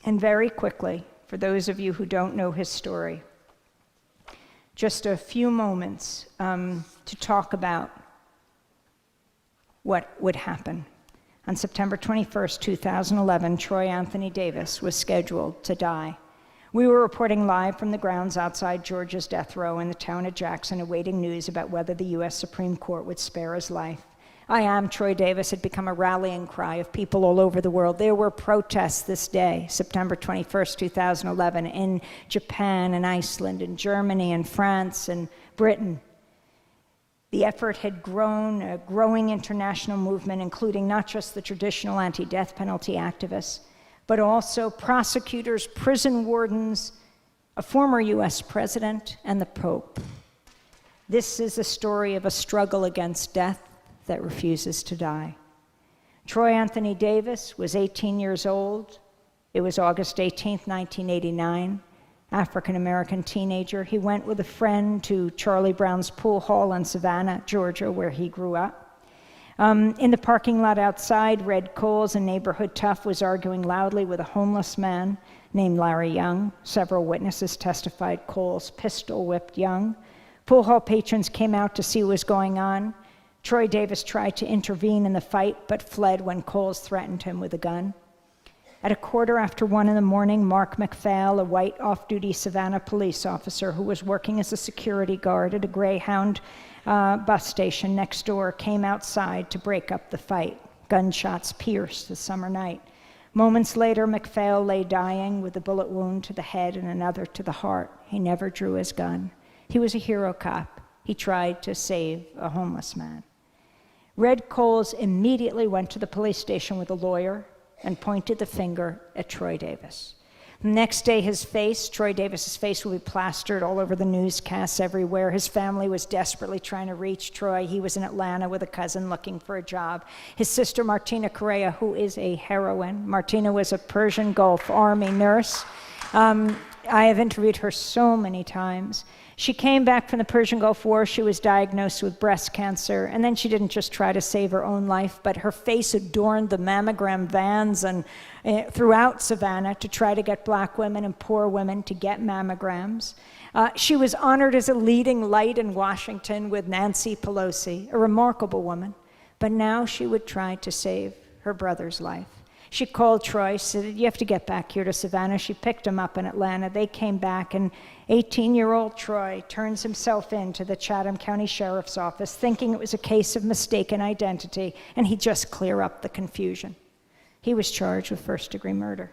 And very quickly, for those of you who don't know his story, just a few moments to talk about what would happen. On September 21st, 2011, Troy Anthony Davis was scheduled to die. We were reporting live from the grounds outside Georgia's death row in the town of Jackson, awaiting news about whether the U.S. Supreme Court would spare his life. I Am Troy Davis had become a rallying cry of people all over the world. There were protests this day, September 21st, 2011, in Japan and Iceland and Germany and France and Britain. The effort had grown, a growing international movement, including not just the traditional anti-death penalty activists, but also prosecutors, prison wardens, a former US president, and the Pope. This is a story of a struggle against death that refuses to die. Troy Anthony Davis was 18 years old. It was August 18th, 1989. African-American teenager. He went with a friend to Charlie Brown's pool hall in Savannah, Georgia, where he grew up. In the parking lot outside, Red Coles, a neighborhood tough, was arguing loudly with a homeless man named Larry Young. Several witnesses testified Coles pistol-whipped Young. Pool hall patrons came out to see what was going on. Troy Davis tried to intervene in the fight, but fled when Coles threatened him with a gun. At 1:15 in the morning, Mark McPhail, a white off-duty Savannah police officer who was working as a security guard at a Greyhound bus station next door, came outside to break up the fight. Gunshots pierced the summer night. Moments later, McPhail lay dying with a bullet wound to the head and another to the heart. He never drew his gun. He was a hero cop. He tried to save a homeless man. Red Coles immediately went to the police station with a lawyer and pointed the finger at Troy Davis. The next day, Troy Davis's face, will be plastered all over the newscasts everywhere. His family was desperately trying to reach Troy. He was in Atlanta with a cousin looking for a job. His sister, Martina Correa, who is a heroine. Martina was a Persian Gulf Army nurse. I have interviewed her so many times. She came back from the Persian Gulf War. She was diagnosed with breast cancer, and then she didn't just try to save her own life, but her face adorned the mammogram vans and throughout Savannah to try to get black women and poor women to get mammograms. She was honored as a leading light in Washington with Nancy Pelosi, a remarkable woman, but now she would try to save her brother's life. She called Troy, said, "You have to get back here to Savannah." She picked him up in Atlanta. They came back, and 18-year-old Troy turns himself in to the Chatham County Sheriff's Office, thinking it was a case of mistaken identity, and he'd just clear up the confusion. He was charged with first-degree murder.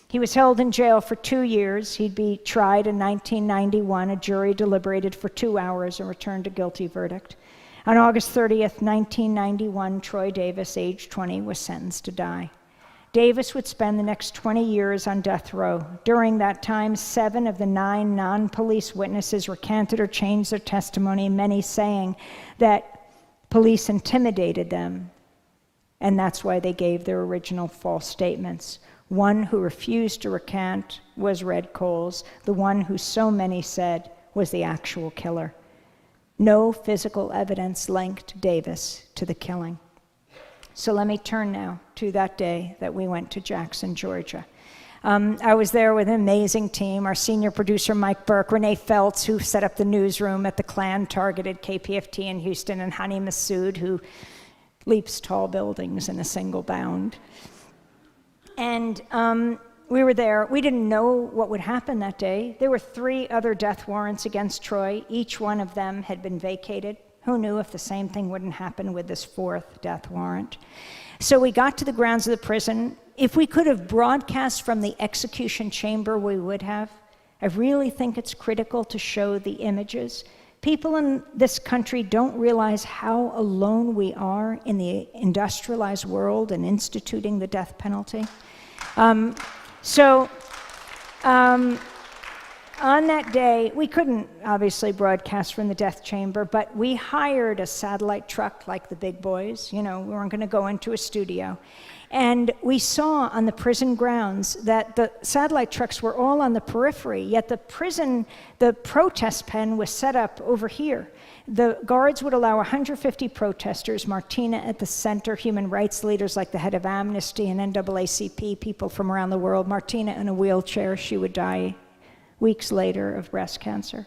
He was held in jail for 2 years. He'd be tried in 1991. A jury deliberated for 2 hours and returned a guilty verdict. On August 30th, 1991, Troy Davis, age 20, was sentenced to die. Davis would spend the next 20 years on death row. During that time, 7 of the 9 non-police witnesses recanted or changed their testimony, many saying that police intimidated them, and that's why they gave their original false statements. One who refused to recant was Red Coles, the one who so many said was the actual killer. No physical evidence linked Davis to the killing. So let me turn now to that day that we went to Jackson, Georgia. I was there with an amazing team, our senior producer, Mike Burke, Renee Feltz, who set up the newsroom at the Klan-targeted KPFT in Houston, and Hani Massoud, who leaps tall buildings in a single bound. And we were there. We didn't know what would happen that day. There were 3 other death warrants against Troy. Each one of them had been vacated. Who knew if the same thing wouldn't happen with this 4th death warrant? So we got to the grounds of the prison. If we could have broadcast from the execution chamber, we would have. I really think it's critical to show the images. People in this country don't realize how alone we are in the industrialized world in instituting the death penalty. On that day, we couldn't obviously broadcast from the death chamber, but we hired a satellite truck like the big boys. You know, we weren't going to go into a studio. And we saw on the prison grounds that the satellite trucks were all on the periphery, yet the protest pen was set up over here. The guards would allow 150 protesters, Martina at the center, human rights leaders like the head of Amnesty and NAACP, people from around the world. Martina in a wheelchair, she would die weeks later of breast cancer.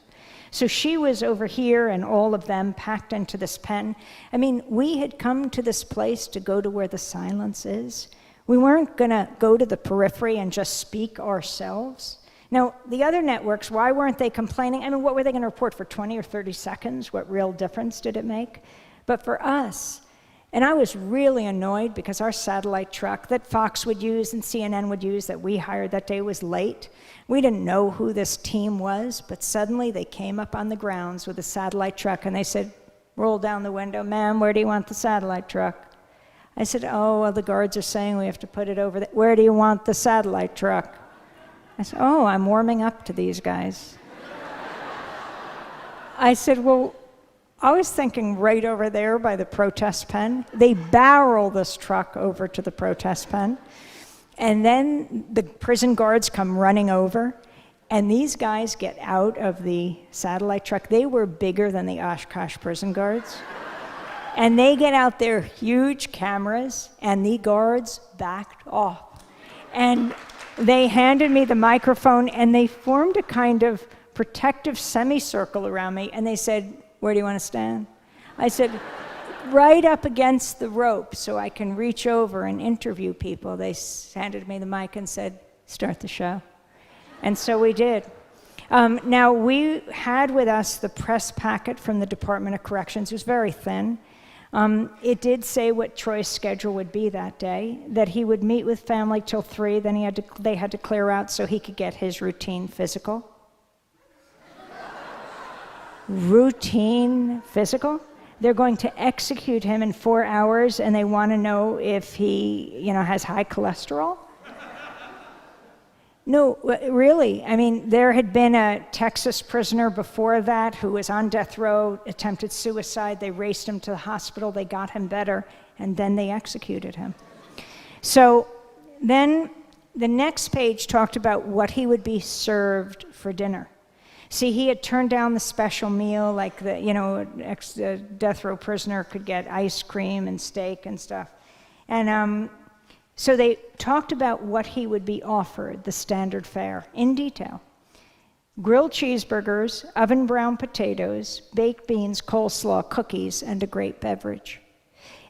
So she was over here and all of them packed into this pen. I mean, we had come to this place to go to where the silence is. We weren't going to go to the periphery and just speak ourselves. Now, the other networks, why weren't they complaining? I mean, what were they going to report for 20 or 30 seconds? What real difference did it make? But for us, and I was really annoyed because our satellite truck that Fox would use and CNN would use that we hired that day was late. We didn't know who this team was, but suddenly they came up on the grounds with a satellite truck and they said, roll down the window, ma'am, where do you want the satellite truck? I said, oh, well, the guards are saying we have to put it over there. Where do you want the satellite truck? I said, oh, I'm warming up to these guys. I said, well, I was thinking right over there by the protest pen. They barrel this truck over to the protest pen, and then the prison guards come running over, and these guys get out of the satellite truck. They were bigger than the Oshkosh prison guards. And they get out their huge cameras, and the guards backed off. And they handed me the microphone, and they formed a kind of protective semicircle around me, and they said, where do you want to stand? I said, right up against the rope so I can reach over and interview people. They handed me the mic and said, start the show. And so we did. Now, we had with us the press packet from the Department of Corrections. It was very thin. It did say what Troy's schedule would be that day, that he would meet with family till 3, then they had to clear out so he could get his routine physical. Routine physical? They're going to execute him in 4 hours, and they want to know if he, has high cholesterol? No, really. I mean, there had been a Texas prisoner before that who was on death row, attempted suicide. They raced him to the hospital. They got him better, and then they executed him. So then the next page talked about what he would be served for dinner. See, he had turned down the special meal, like the death row prisoner could get ice cream and steak and stuff. And so they talked about what he would be offered, the standard fare, in detail. Grilled cheeseburgers, oven brown potatoes, baked beans, coleslaw, cookies, and a great beverage.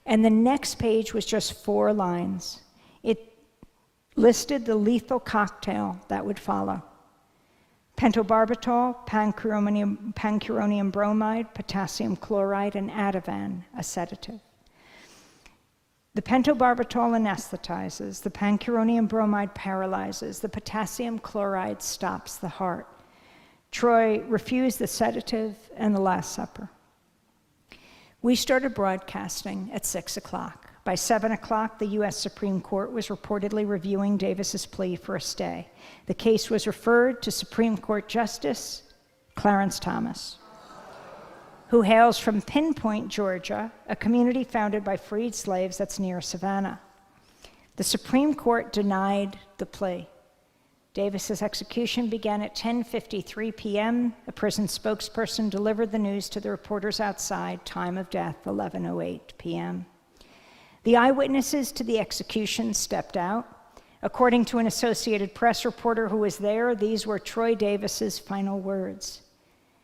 And the next page was just 4 lines. It listed the lethal cocktail that would follow. Pentobarbital, pancuronium bromide, potassium chloride, and Ativan, a sedative. The pentobarbital anesthetizes, the pancuronium bromide paralyzes, the potassium chloride stops the heart. Troy refused the sedative and the Last Supper. We started broadcasting at 6 o'clock. By 7 o'clock, the U.S. Supreme Court was reportedly reviewing Davis's plea for a stay. The case was referred to Supreme Court Justice Clarence Thomas, who hails from Pinpoint, Georgia, a community founded by freed slaves that's near Savannah. The Supreme Court denied the plea. Davis's execution began at 10:53 p.m. A prison spokesperson delivered the news to the reporters outside, time of death, 11:08 p.m. The eyewitnesses to the execution stepped out. According to an Associated Press reporter who was there, these were Troy Davis's final words.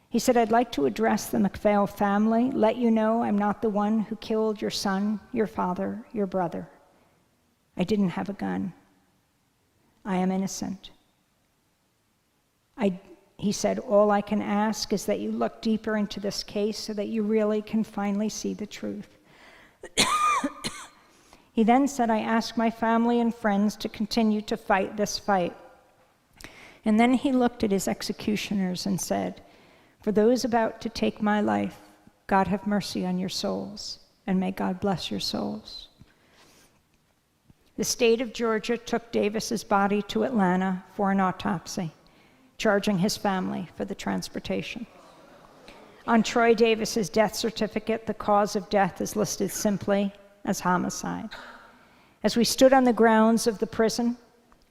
He said, I'd like to address the McPhail family, let you know I'm not the one who killed your son, your father, your brother. I didn't have a gun. I am innocent. He said, all I can ask is that you look deeper into this case so that you really can finally see the truth. He then said, I ask my family and friends to continue to fight this fight. And then he looked at his executioners and said, for those about to take my life, God have mercy on your souls, and may God bless your souls. The state of Georgia took Davis's body to Atlanta for an autopsy, charging his family for the transportation. On Troy Davis's death certificate, the cause of death is listed simply as homicide. As we stood on the grounds of the prison,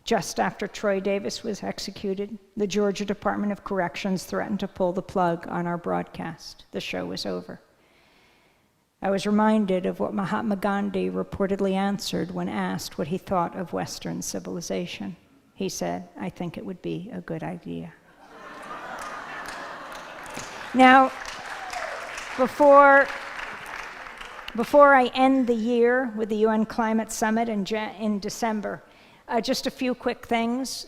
just after Troy Davis was executed, the Georgia Department of Corrections threatened to pull the plug on our broadcast. The show was over. I was reminded of what Mahatma Gandhi reportedly answered when asked what he thought of Western civilization. He said, I think it would be a good idea. Now, before I end the year with the UN Climate Summit in December, just a few quick things.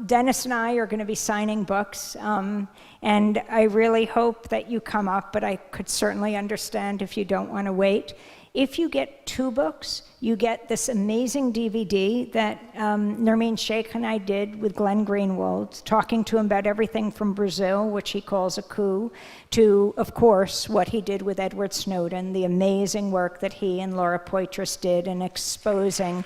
Dennis and I are going to be signing books, and I really hope that you come up, but I could certainly understand if you don't want to wait. If you get 2 books, you get this amazing DVD that Nermeen Sheikh and I did with Glenn Greenwald, talking to him about everything from Brazil, which he calls a coup, to, of course, what he did with Edward Snowden, the amazing work that he and Laura Poitras did in exposing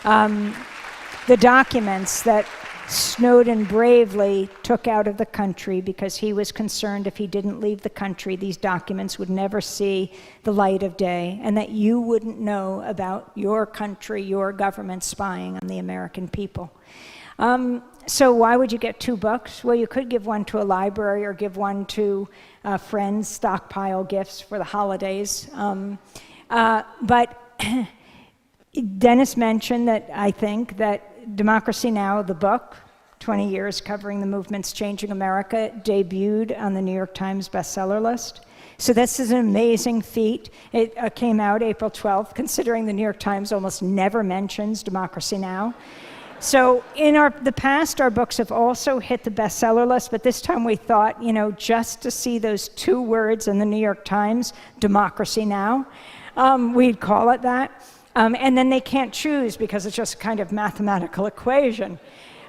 the documents that Snowden bravely took out of the country because he was concerned if he didn't leave the country, these documents would never see the light of day, and that you wouldn't know about your country, your government spying on the American people. So why would you get 2 books? Well, you could give one to a library or give one to friends, stockpile gifts for the holidays. But Dennis mentioned that I think that Democracy Now!, the book, 20 years covering the movements changing America, debuted on the New York Times bestseller list. So this is an amazing feat. It came out April 12th, considering the New York Times almost never mentions Democracy Now! So in the past, our books have also hit the bestseller list, but this time we thought, just to see those 2 words in the New York Times, Democracy Now!, we'd call it that. And then they can't choose because it's just kind of mathematical equation.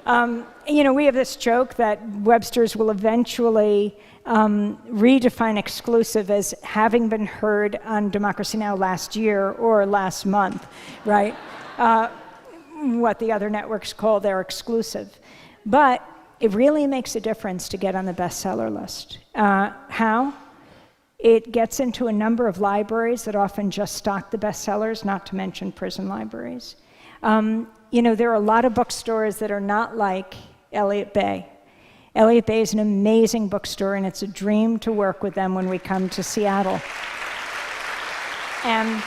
We have this joke that Webster's will eventually redefine exclusive as having been heard on Democracy Now! Last year or last month, right? What the other networks call their exclusive. But it really makes a difference to get on the bestseller list. How? It gets into a number of libraries that often just stock the bestsellers, not to mention prison libraries. There are a lot of bookstores that are not like Elliott Bay. Elliott Bay is an amazing bookstore, and it's a dream to work with them when we come to Seattle. And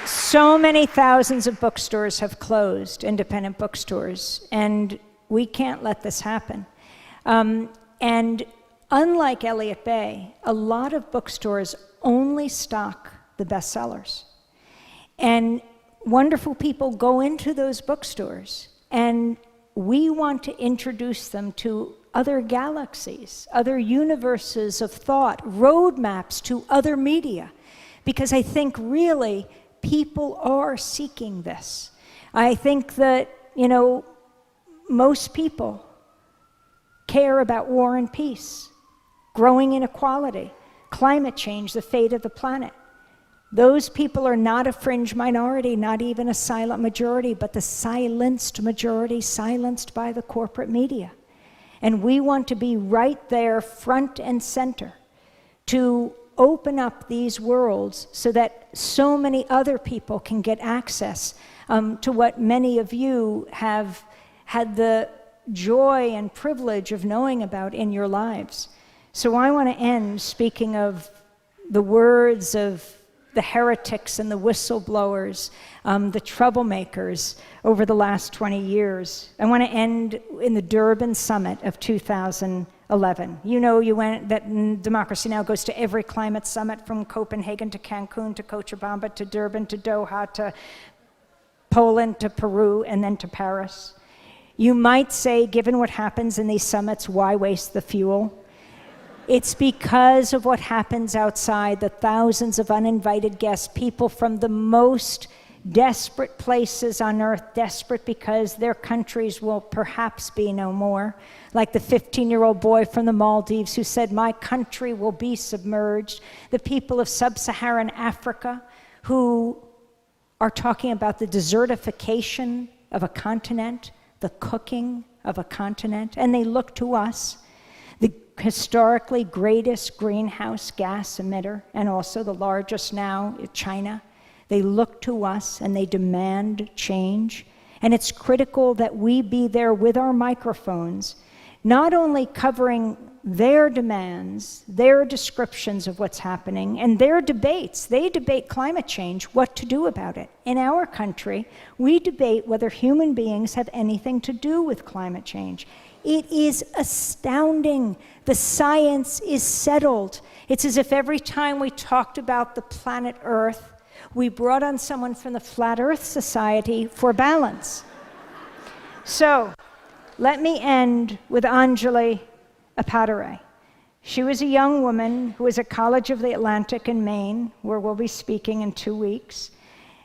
so many thousands of bookstores have closed, independent bookstores, and we can't let this happen. And unlike Elliott Bay, a lot of bookstores only stock the bestsellers. And wonderful people go into those bookstores, and we want to introduce them to other galaxies, other universes of thought, roadmaps to other media, because I think really people are seeking this. I think that, most people care about war and peace, growing inequality, climate change, the fate of the planet. Those people are not a fringe minority, not even a silent majority, but the silenced majority, silenced by the corporate media. And we want to be right there, front and center, to open up these worlds so that so many other people can get access to what many of you have had the joy and privilege of knowing about in your lives. So I want to end speaking of the words of the heretics and the whistleblowers, the troublemakers over the last 20 years. I want to end in the Durban summit of 2011. That Democracy Now! Goes to every climate summit, from Copenhagen to Cancun to Cochabamba to Durban to Doha to Poland to Peru and then to Paris. You might say, given what happens in these summits, why waste the fuel? It's because of what happens outside, the thousands of uninvited guests, people from the most desperate places on earth, desperate because their countries will perhaps be no more. Like the 15-year-old boy from the Maldives who said, "My country will be submerged." The people of sub-Saharan Africa who are talking about the desertification of a continent, the cooking of a continent, and they look to us, the historically greatest greenhouse gas emitter, and also the largest now, China. They look to us and they demand change. And it's critical that we be there with our microphones, not only covering their demands, their descriptions of what's happening, and their debates. They debate climate change, what to do about it. In our country, we debate whether human beings have anything to do with climate change. It is astounding. The science is settled. It's as if every time we talked about the planet Earth, we brought on someone from the Flat Earth Society for balance. So, let me end with Anjali Appadurai. She was a young woman who was at College of the Atlantic in Maine, where we'll be speaking in 2 weeks.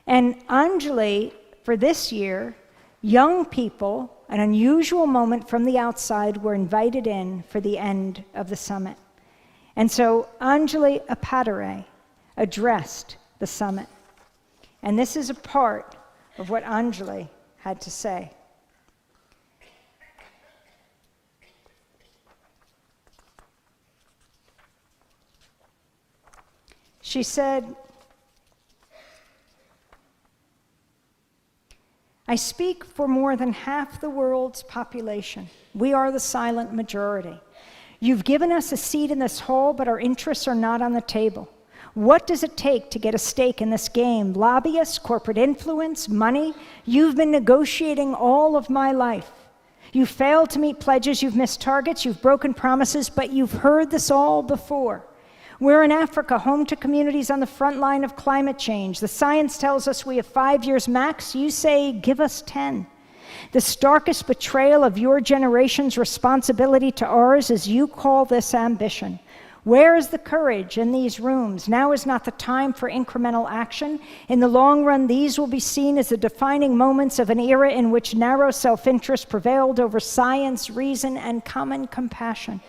And Anjali, for this year, young people, an unusual moment from the outside, were invited in for the end of the summit. And so Anjali Appadurai addressed the summit. And this is a part of what Anjali had to say. She said, I speak for more than half the world's population. We are the silent majority. You've given us a seat in this hall, but our interests are not on the table. What does it take to get a stake in this game? Lobbyists, corporate influence, money? You've been negotiating all of my life. You failed to meet pledges, you've missed targets, you've broken promises, but you've heard this all before. We're in Africa, home to communities on the front line of climate change. The science tells us we have 5 years max. You say, give us 10. The starkest betrayal of your generation's responsibility to ours is you call this ambition. Where is the courage in these rooms? Now is not the time for incremental action. In the long run, these will be seen as the defining moments of an era in which narrow self-interest prevailed over science, reason, and common compassion.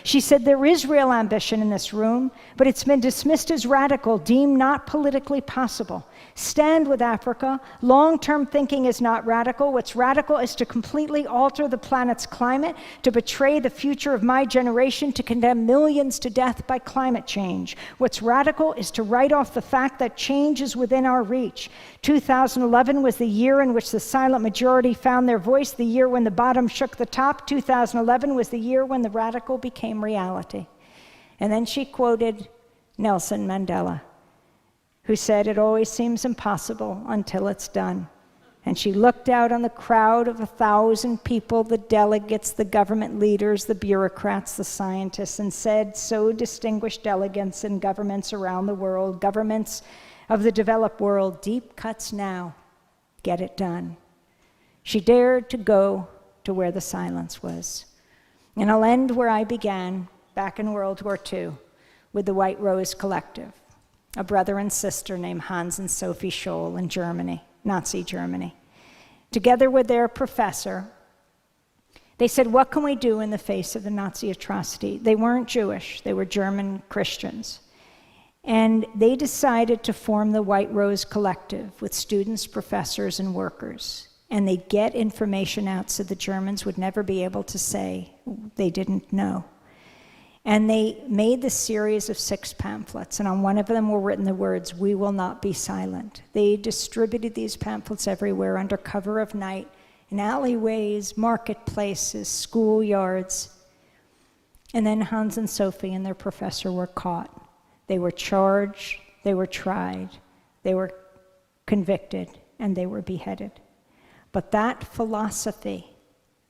She said there is real ambition in this room, but it's been dismissed as radical, deemed not politically possible. Stand with Africa. Long-term thinking is not radical. What's radical is to completely alter the planet's climate, to betray the future of my generation, to condemn millions to death by climate change. What's radical is to write off the fact that change is within our reach. 2011 was the year in which the silent majority found their voice, the year when the bottom shook the top. 2011 was the year when the radical became reality. And then she quoted Nelson Mandela, who said, it always seems impossible until it's done. And she looked out on the crowd of 1,000 people, the delegates, the government leaders, the bureaucrats, the scientists, and said, so distinguished delegates in governments around the world, governments of the developed world, deep cuts now, get it done. She dared to go to where the silence was. And I'll end where I began, back in World War II, with the White Rose Collective, a brother and sister named Hans and Sophie Scholl in Germany, Nazi Germany. Together with their professor, they said, what can we do in the face of the Nazi atrocity? They weren't Jewish, they were German Christians. And they decided to form the White Rose Collective with students, professors, and workers. And they'd get information out so the Germans would never be able to say they didn't know. And they made this series of 6 pamphlets, and on one of them were written the words, we will not be silent. They distributed these pamphlets everywhere under cover of night, in alleyways, marketplaces, schoolyards. And then Hans and Sophie and their professor were caught. They were charged, they were tried, they were convicted, and they were beheaded. But that philosophy,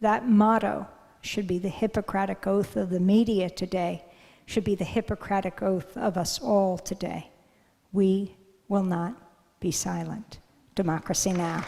that motto, should be the Hippocratic Oath of the media today, should be the Hippocratic Oath of us all today. We will not be silent. Democracy now.